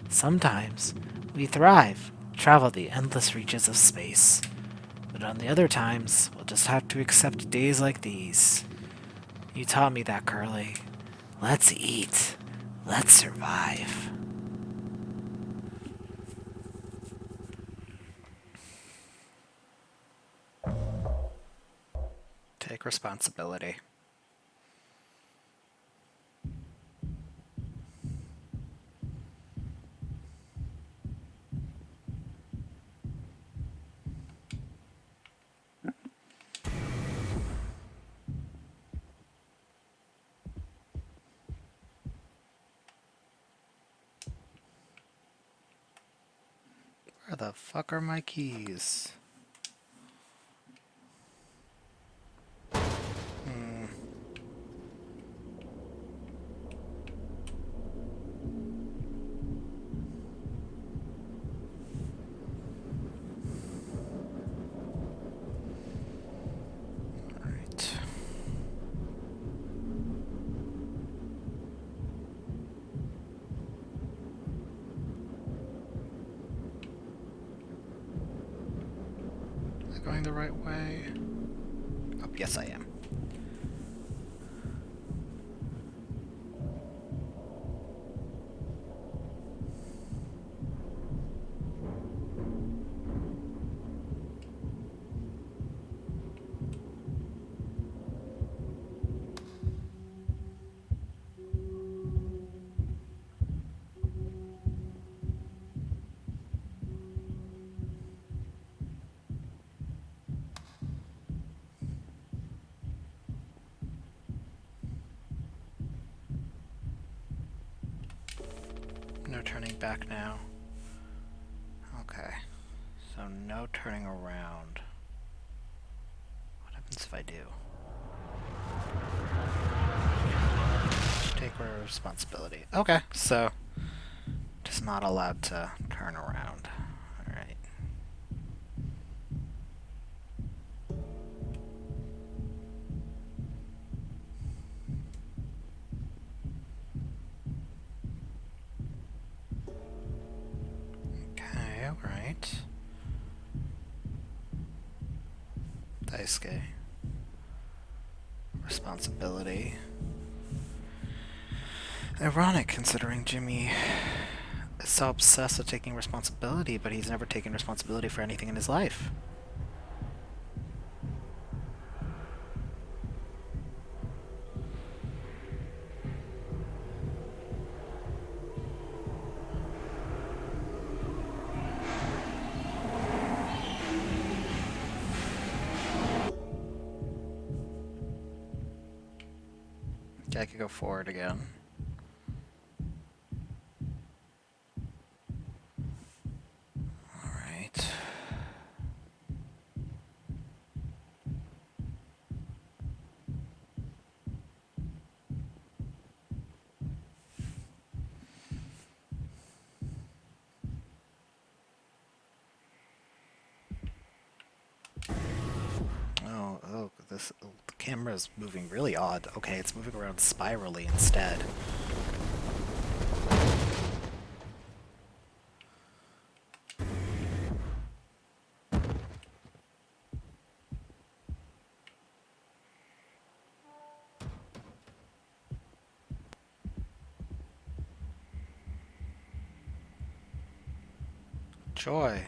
[SPEAKER 1] Sometimes, we thrive, travel the endless reaches of space. But on the other times, we'll just have to accept days like these. You taught me that, Curly. Let's eat. Let's survive. Take responsibility. Where the fuck are my keys? Alright. Am I going the right way? Oh, yes I am. No turning back now. Okay. So no turning around. What happens if I do? Take responsibility. Okay, so just not allowed to turn around. Alright. Okay, alright. Daisuke. Responsibility. Ironic, considering Jimmy is so obsessed with taking responsibility, but he's never taken responsibility for anything in his life. Okay, I could go forward again. Alright. Oh, this the camera's moving really odd. Okay, it's moving around spirally instead. Joy.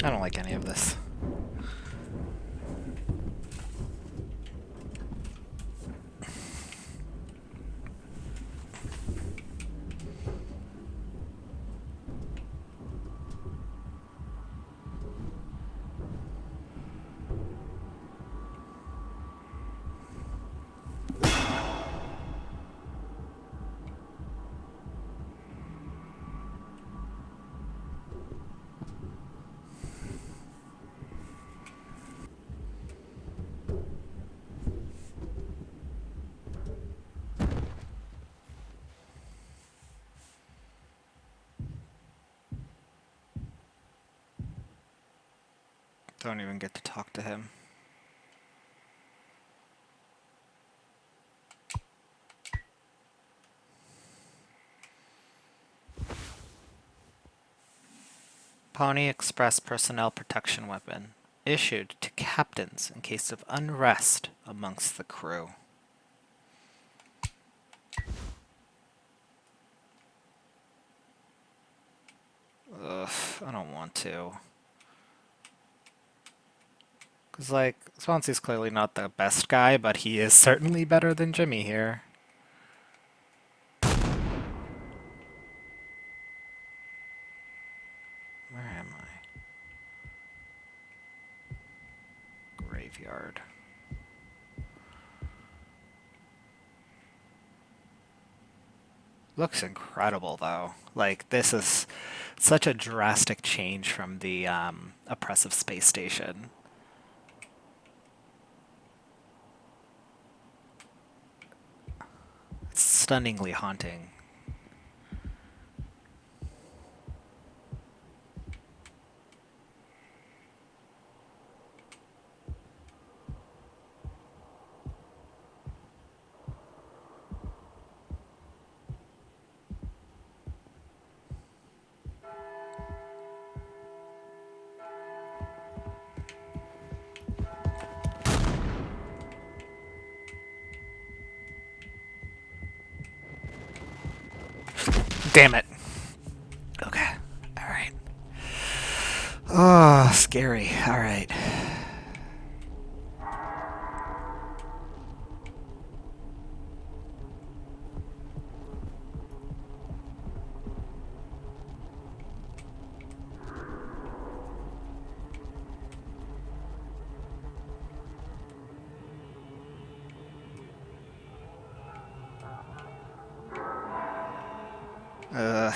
[SPEAKER 1] I don't like any of this. Don't even get to talk to him. Pony Express personnel protection weapon. Issued to captains in case of unrest amongst the crew. Ugh, I don't want to. Because, like, Swansea's clearly not the best guy, but he is certainly better than Jimmy here. Where am I? Graveyard. Looks incredible, though. Like, this is such a drastic change from the oppressive space station. It's stunningly haunting. Damn it. Okay. Alright. Oh, scary. Alright. Uh...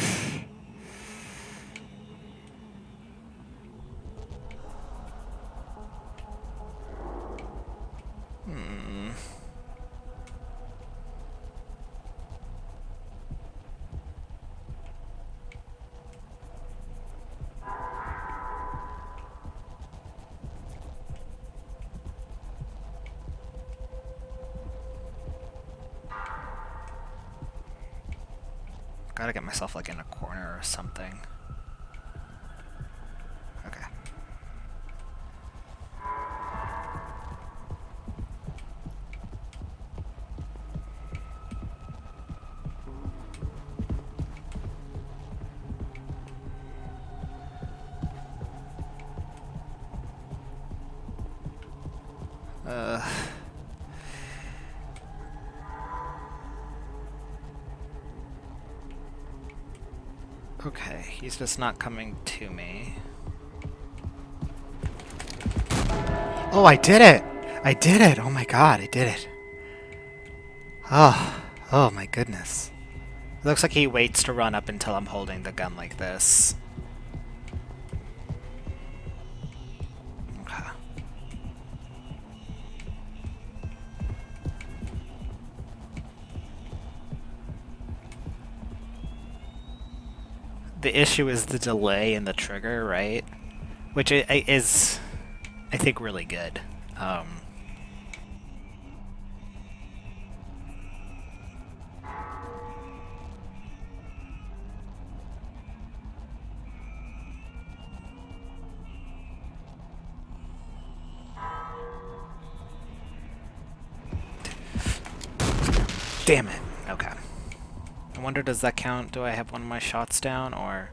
[SPEAKER 1] Gotta get myself, like, in a corner or something. Okay. Okay, he's just not coming to me. Oh, I did it! I did it! Oh my god, I did it. Oh my goodness. It looks like he waits to run up until I'm holding the gun like this. Okay. The issue is the delay in the trigger, right? Which is, I think, really good. Damn it. Okay. I wonder, does that count? Do I have one of my shots down, or...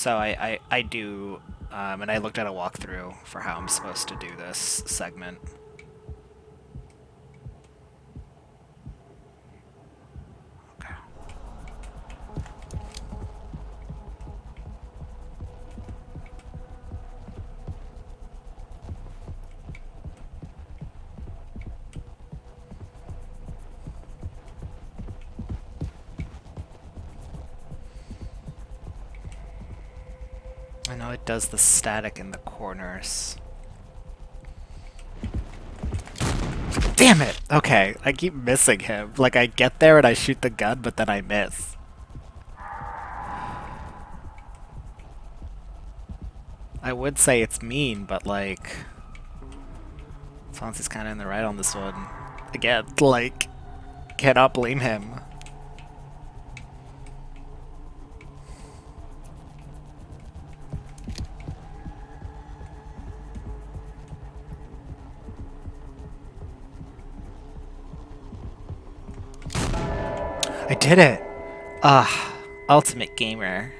[SPEAKER 1] So I do, and I looked at a walkthrough for how I'm supposed to do this segment. Okay. I know it does the static in the corners. Damn it! Okay, I keep missing him. Like, I get there and I shoot the gun, but then I miss. I would say it's mean, but like... Fonzie's kinda in the right on this one. Again, like... Cannot blame him. I did it! Ah, ultimate gamer.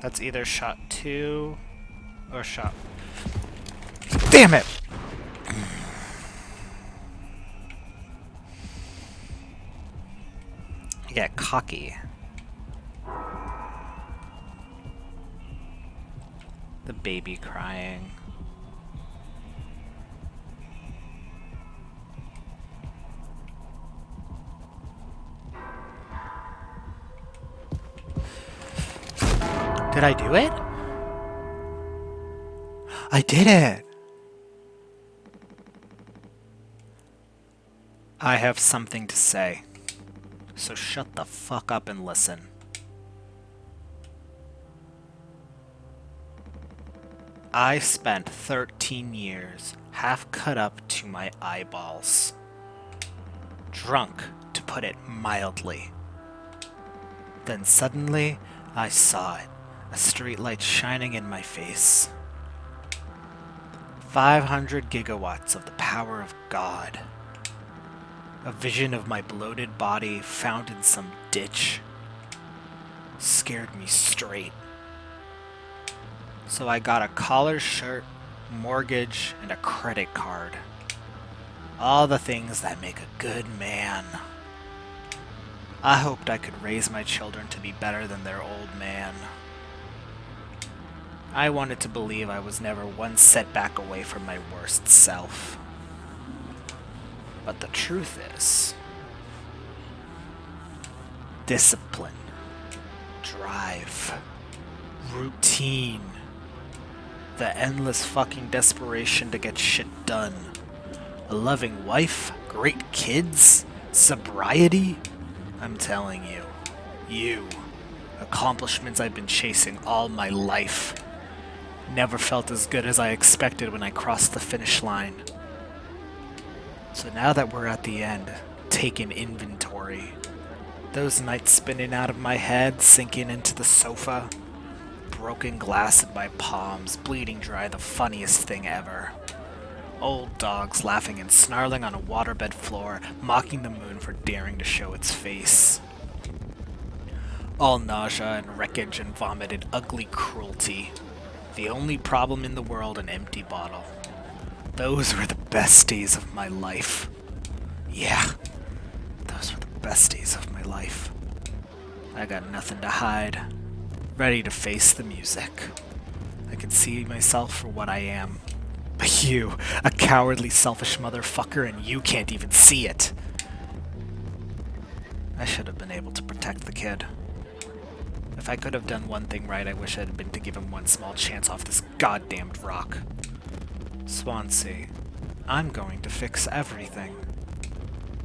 [SPEAKER 1] That's either shot 2 or shot... Damn it! You get cocky. The baby crying. Did I do it? I did it! I have something to say. So shut the fuck up and listen. I spent 13 years half cut up to my eyeballs. Drunk, to put it mildly. Then suddenly, I saw it. A streetlight shining in my face. 500 gigawatts of the power of God. A vision of my bloated body found in some ditch. Scared me straight. So I got a collared shirt, mortgage, and a credit card. All the things that make a good man. I hoped I could raise my children to be better than their old man. I wanted to believe I was never one setback away from my worst self. But the truth is, discipline, drive, routine, the endless fucking desperation to get shit done, a loving wife, great kids, sobriety. I'm telling you, accomplishments I've been chasing all my life. Never felt as good as I expected when I crossed the finish line. So now that we're at the end, taking inventory, those nights spinning out of my head, sinking into the sofa, broken glass in my palms, bleeding dry, the funniest thing ever. Old dogs laughing and snarling on a waterbed floor, mocking the moon for daring to show its face. All nausea and wreckage and vomited ugly cruelty. The only problem in the world, an empty bottle. Those were the best days of my life. Yeah, those were the best days of my life. I got nothing to hide. Ready to face the music. I can see myself for what I am. But you, a cowardly, selfish motherfucker, and you can't even see it. I should have been able to protect the kid. If I could have done one thing right, I wish it had been to give him one small chance off this goddamned rock. Swansea, I'm going to fix everything.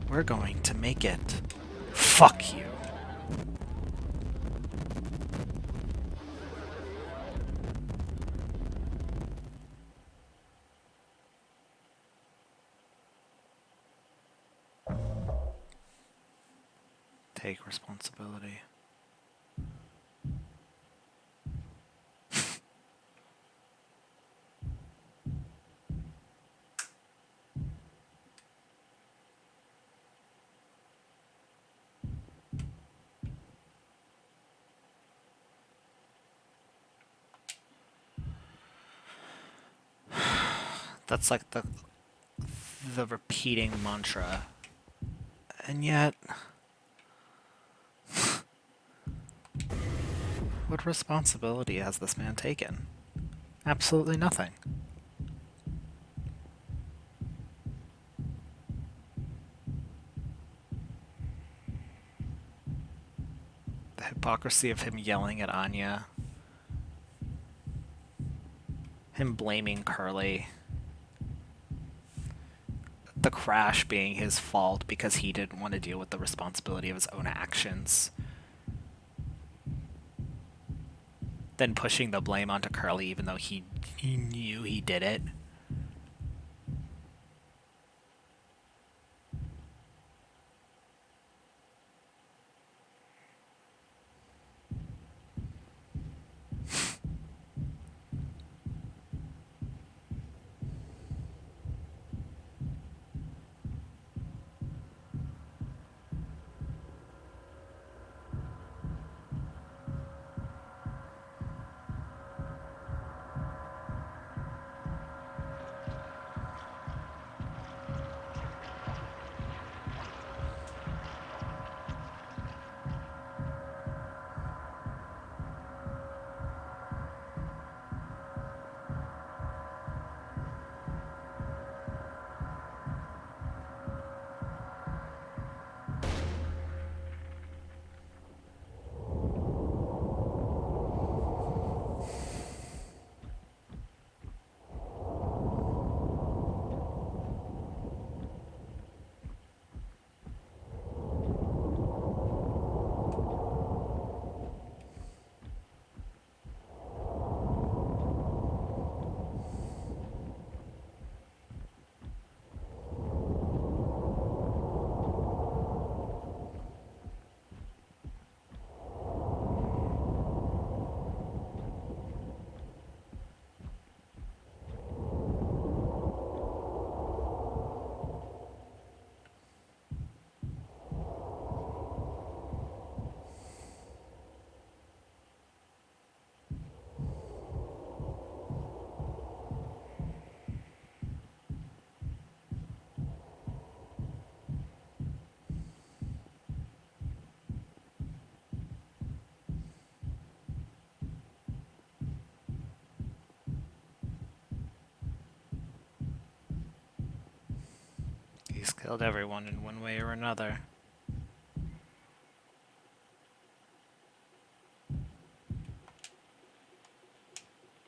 [SPEAKER 1] We're going to make it. Fuck you. Take responsibility. That's like the repeating mantra. And yet, what responsibility has this man taken? Absolutely nothing. The hypocrisy of him yelling at Anya, him blaming Curly, the crash being his fault because he didn't want to deal with the responsibility of his own actions. Then pushing the blame onto Curly even though he knew he did it. He's killed everyone in one way or another.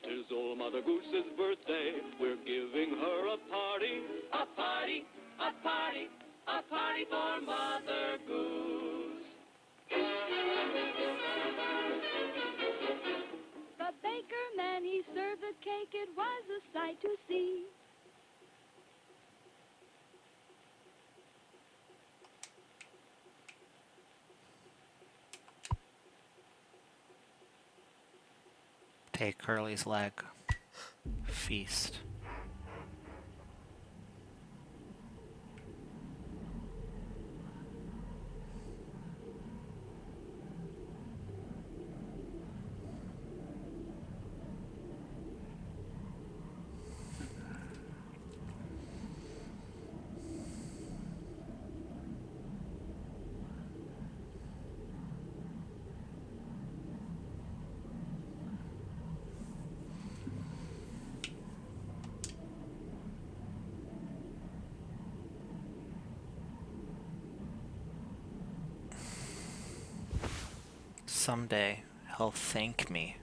[SPEAKER 2] Tis old Mother Goose's birthday, we're giving her a party. A party, a party, a party for Mother Goose.
[SPEAKER 3] The baker man, he served the cake, it was a sight to see.
[SPEAKER 1] Take Curly's leg. Feast. Someday, he'll thank me.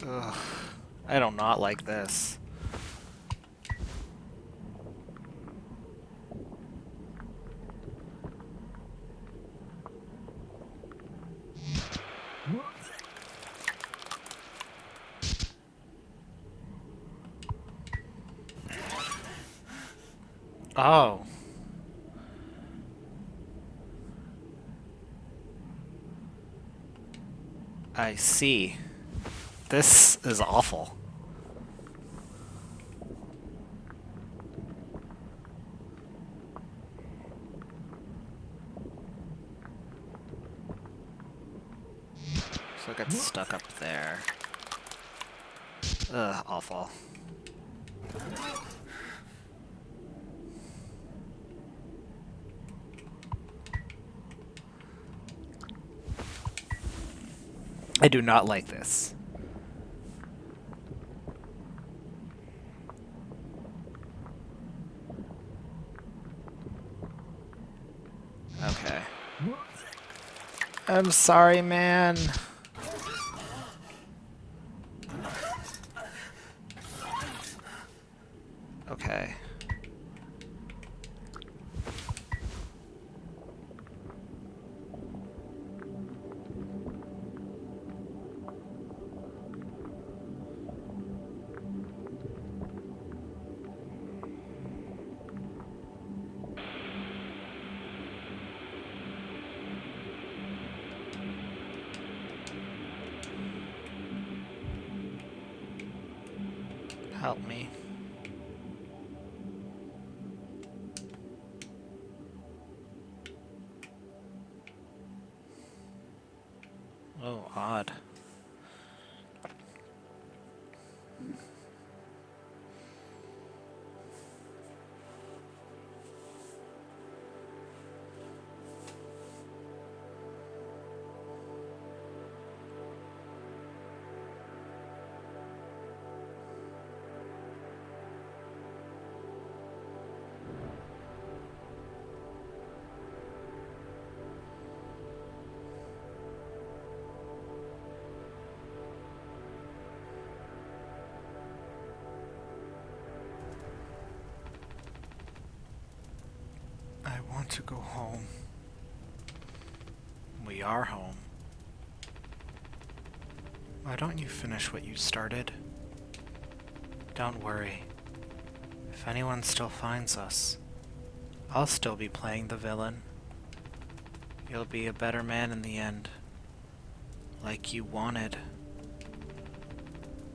[SPEAKER 1] Ugh. I do not like this. Oh. I see. This is awful. So I got stuck up there. Ugh, awful. I do not like this. Okay. I'm sorry, man. Okay. Help me. Oh, odd. I want to go home. We are home. Why don't you finish what you started? Don't worry. If anyone still finds us, I'll still be playing the villain. You'll be a better man in the end. Like you wanted.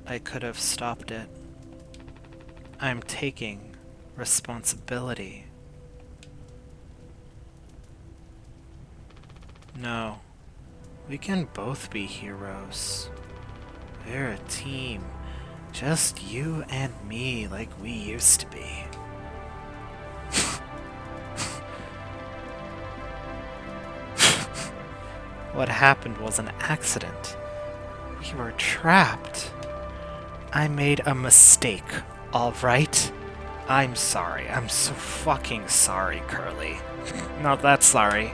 [SPEAKER 1] I could have stopped it. I'm taking responsibility. No. We can both be heroes. We're a team. Just you and me like we used to be. What happened was an accident. We were trapped. I made a mistake, alright? I'm sorry. I'm so fucking sorry, Curly. Not that sorry.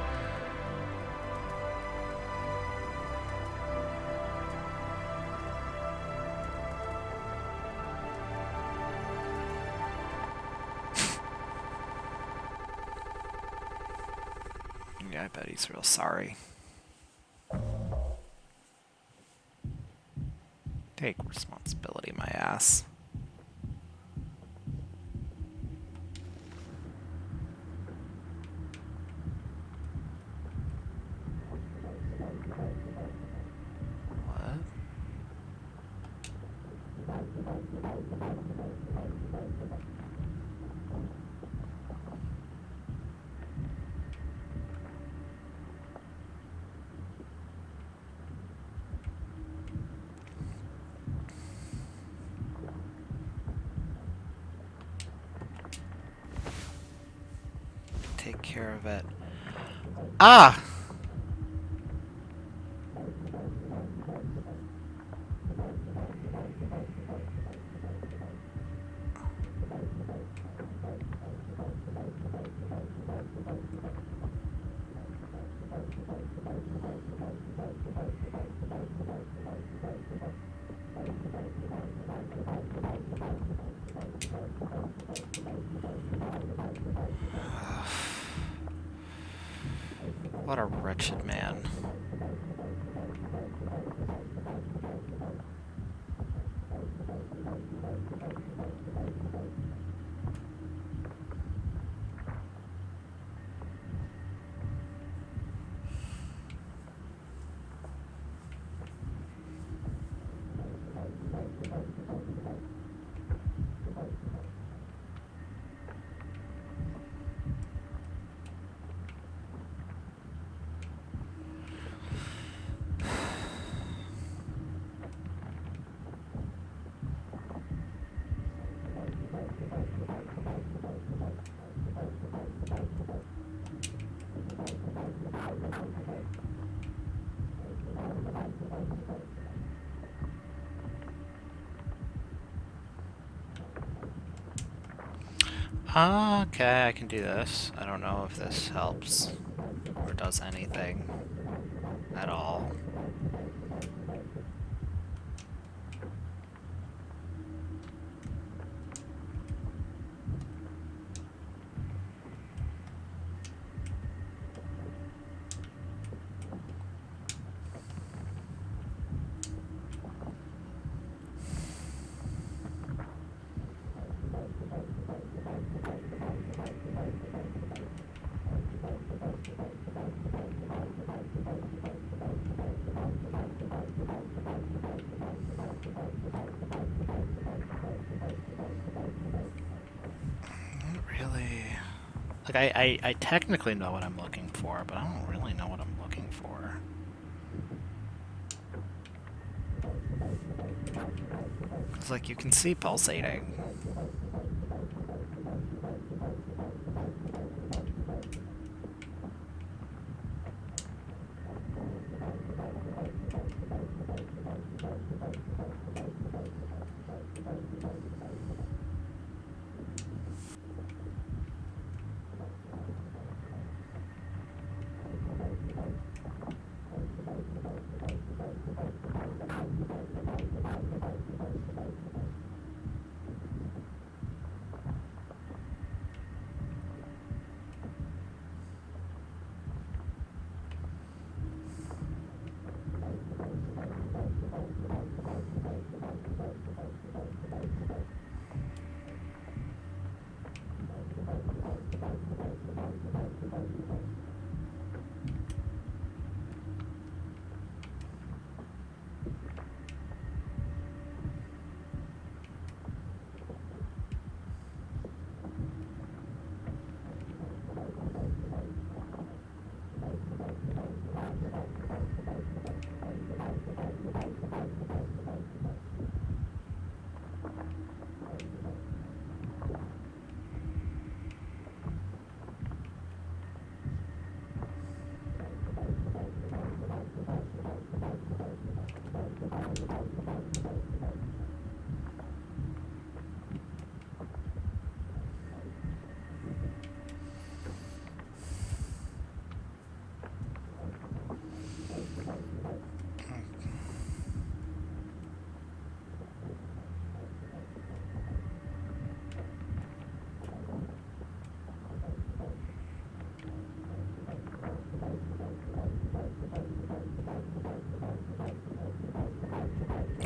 [SPEAKER 1] Yeah, I bet he's real sorry. Take responsibility, my ass. What? Take care of it. Ah! wretched man. Okay, I can do this. I don't know if this helps or does anything at all. Really? Like, I technically know what I'm looking for, but I don't really know what I'm looking for. It's like you can see pulsating.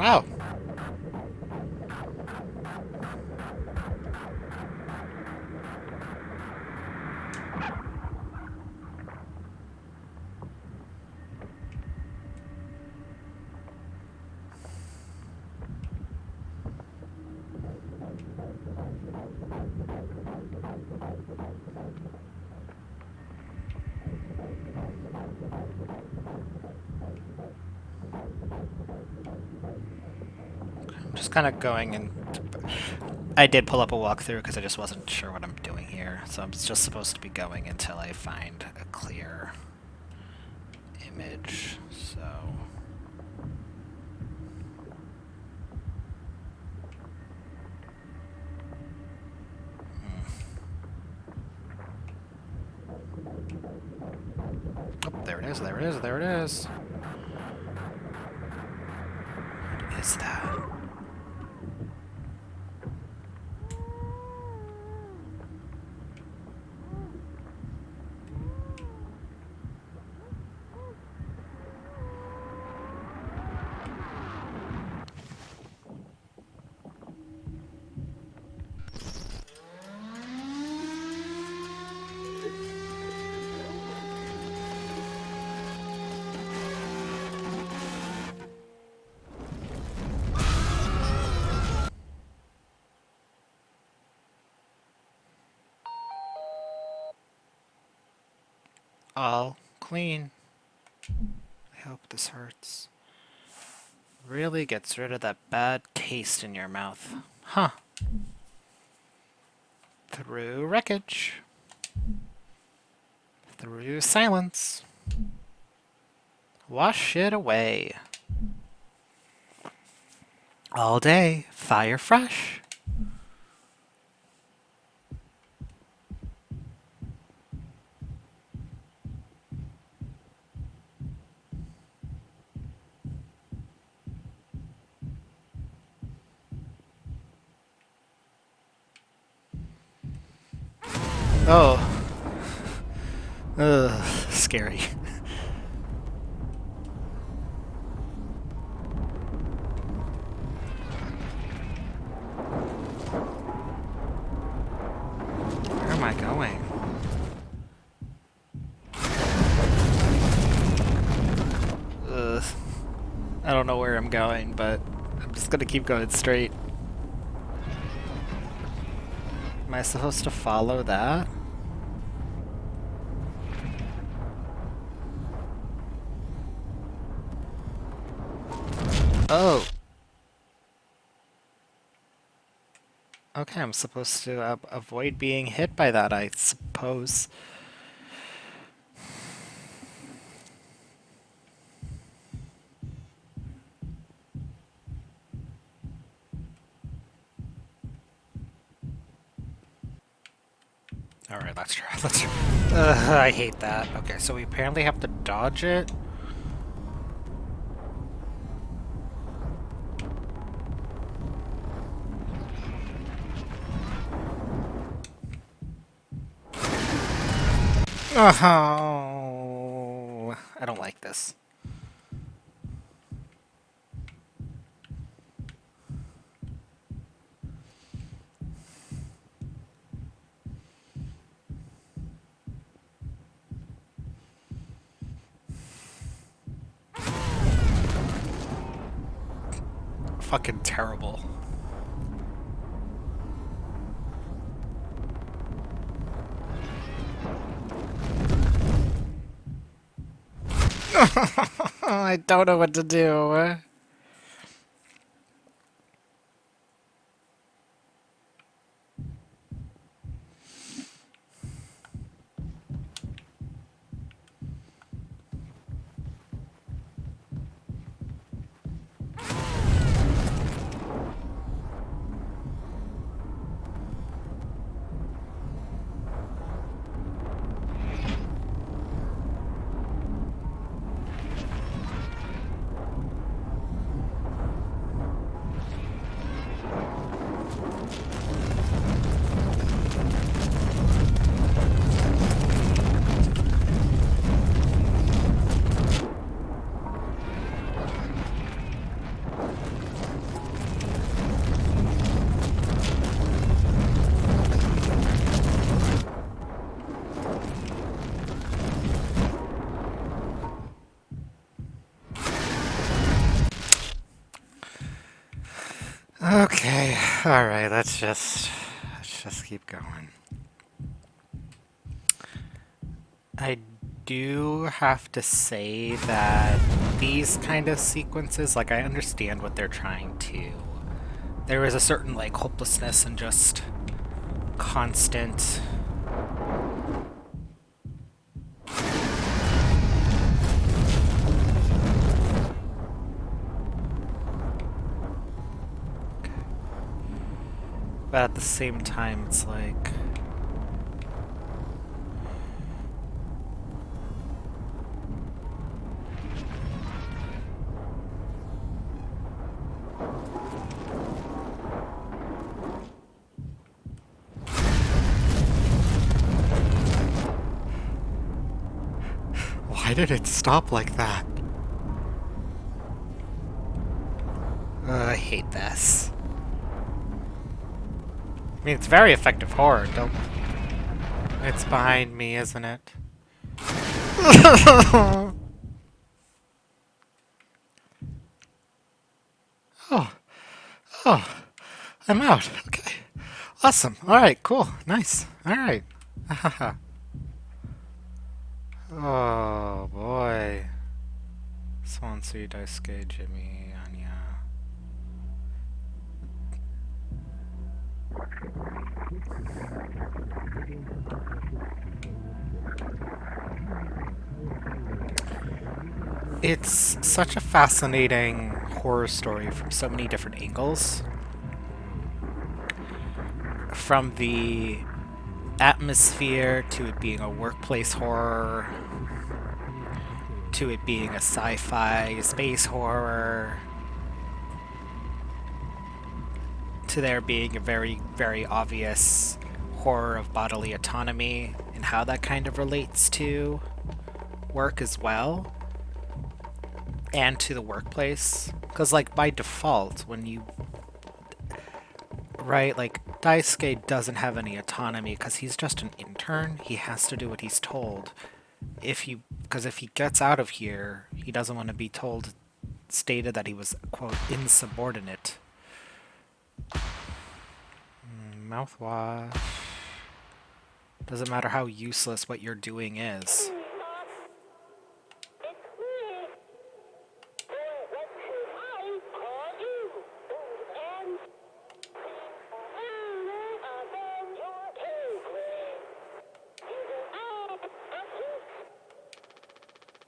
[SPEAKER 1] Oh! I'm just kind of going in. I did pull up a walkthrough because I just wasn't sure what I'm doing here. So I'm just supposed to be going until I find a clear image. So. Oh, there it is, there it is, there it is. What is that? all clean. I hope this hurts. Really gets rid of that bad taste in your mouth. Huh. Through wreckage. Through silence. Wash it away. All day, fire fresh. Oh. Ugh, scary. Where am I going? Ugh. I don't know where I'm going, but I'm just gonna keep going straight. Am I supposed to follow that? Oh. Okay, I'm supposed to avoid being hit by that, I suppose. Alright, let's try. Let's try. I hate that. Okay, so we apparently have to dodge it. Oh, I don't like this. Fucking terrible. I don't know what to do. Okay, alright, let's just keep going. I do have to say that these kind of sequences, like, I understand what they're trying to. There is a certain, like, hopelessness and just constant. But at the same time, it's like. Why did it stop like that? I hate this. I mean, it's very effective horror, don't. It's behind me, isn't it? Oh, oh, I'm out. Okay. Awesome. Alright, cool. Nice. Alright. Oh boy. Swansea, Daisuke, Jimmy, Anya. It's such a fascinating horror story from so many different angles. From the atmosphere to it being a workplace horror to it being a sci-fi space horror to there being a very, very obvious horror of bodily autonomy and how that kind of relates to work as well and to the workplace. Because, like, by default, when you. Right, like, Daisuke doesn't have any autonomy because he's just an intern. He has to do what he's told. Because if he gets out of here, he doesn't want to be stated that he was, quote, insubordinate. Mouthwash. Doesn't matter how useless what you're doing is.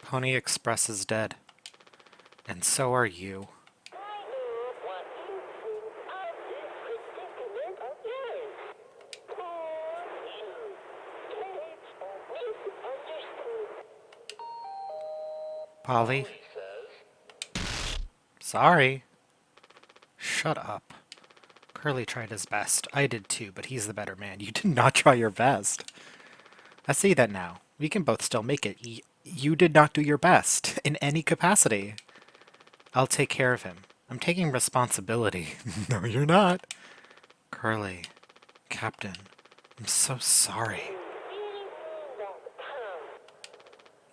[SPEAKER 1] Pony Express is dead. And so are you. Polly? Sorry. Shut up. Curly tried his best. I did too, but he's the better man. You did not try your best. I see that now. We can both still make it. You did not do your best, in any capacity. I'll take care of him. I'm taking responsibility. No, you're not. Curly. Captain. I'm so sorry.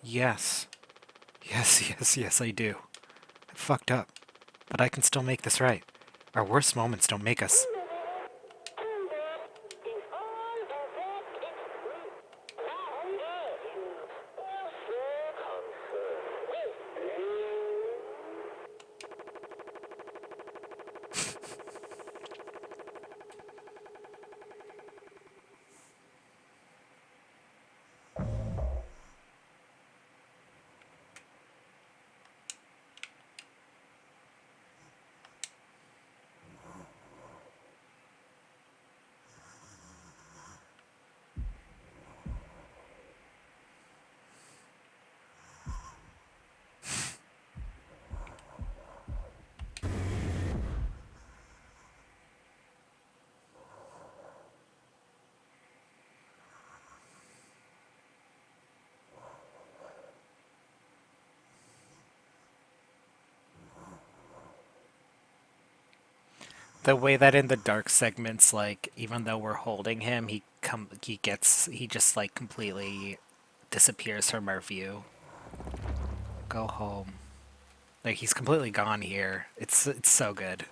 [SPEAKER 1] Yes. Yes, I do. I fucked up. But I can still make this right. Our worst moments don't make us. The way that in the dark segments, like, even though we're holding him, he just like completely disappears from our view. Go home. Like, he's completely gone here. It's so good.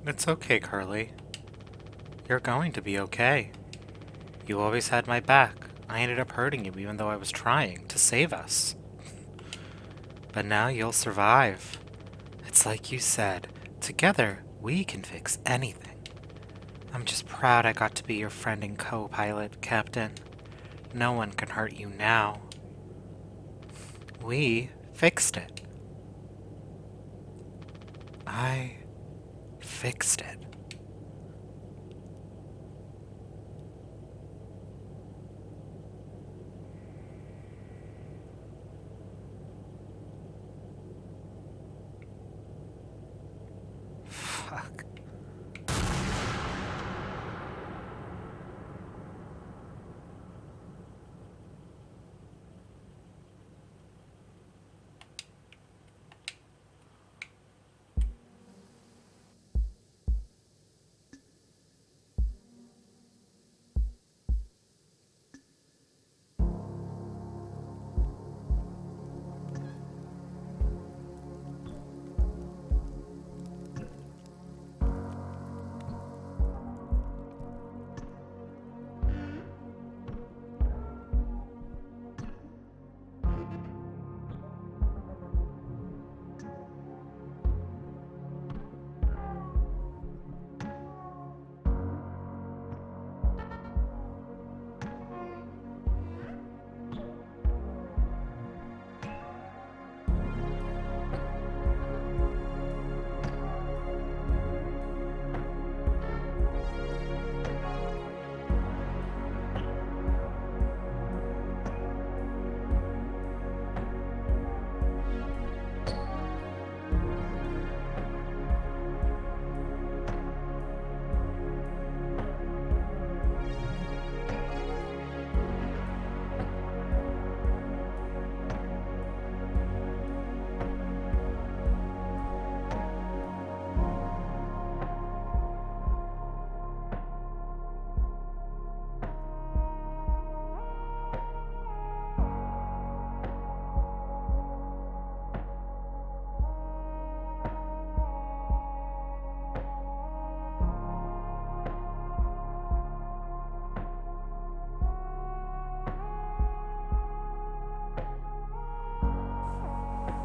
[SPEAKER 1] It's okay, Carly. You're going to be okay. You always had my back. I ended up hurting you even though I was trying to save us. But now you'll survive. It's like you said, together we can fix anything. I'm just proud I got to be your friend and co-pilot, Captain. No one can hurt you now. We fixed it. I fixed it.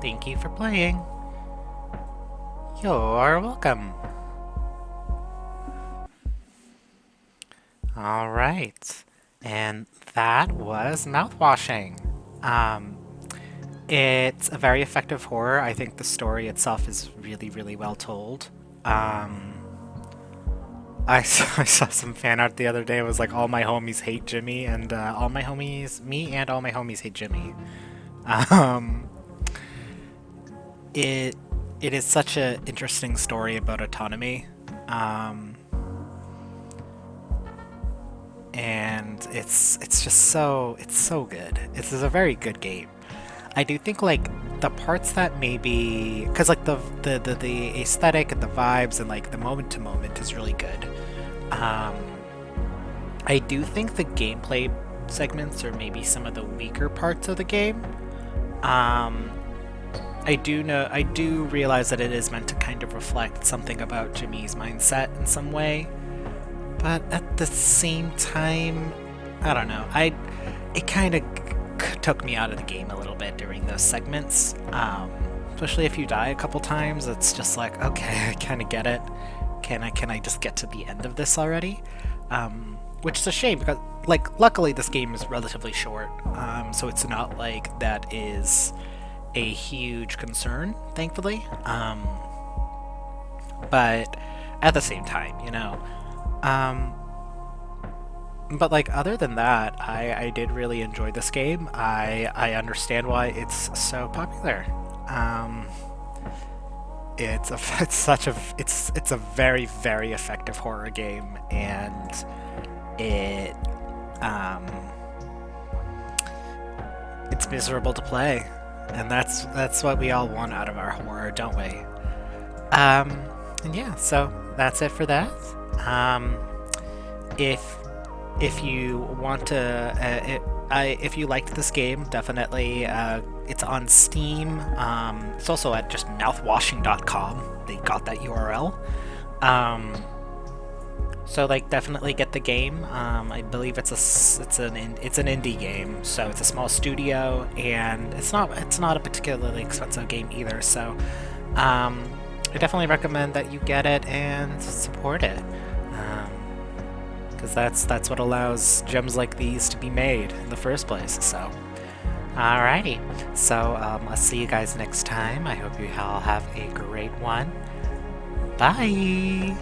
[SPEAKER 1] Thank you for playing. You're welcome. Alright. And that was Mouthwashing. Um, it's a very effective horror. I think the story itself is really, really well told. I saw some fan art the other day. It was like, all my homies hate Jimmy, and me and all my homies hate Jimmy. Um, it it is such an interesting story about autonomy, um, and it's so good. It's a very good game. I do think like the parts that maybe because like the aesthetic and the vibes and like the moment to moment is really good. Um, I do think the gameplay segments are maybe some of the weaker parts of the game. Um, I do realize that it is meant to kind of reflect something about Jimmy's mindset in some way, but at the same time, I don't know. It kind of took me out of the game a little bit during those segments. Especially if you die a couple times, it's just like, okay, I kind of get it. Can I just get to the end of this already? Which is a shame because, like, luckily this game is relatively short, so it's not like that is a huge concern, thankfully. But at the same time, you know. But like other than that, I did really enjoy this game. I understand why it's so popular. It's a very very effective horror game, and it um, it's miserable to play, and that's what we all want out of our horror, don't we? And yeah, so that's it for that. Um, if if you want to, if you liked this game, definitely, it's on Steam. It's also at just mouthwashing.com. They got that URL. So like definitely get the game. I believe it's an indie game, so it's a small studio, and it's not a particularly expensive game either. So I definitely recommend that you get it and support it, because that's what allows gems like these to be made in the first place. So alrighty, so I'll see you guys next time. I hope you all have a great one. Bye.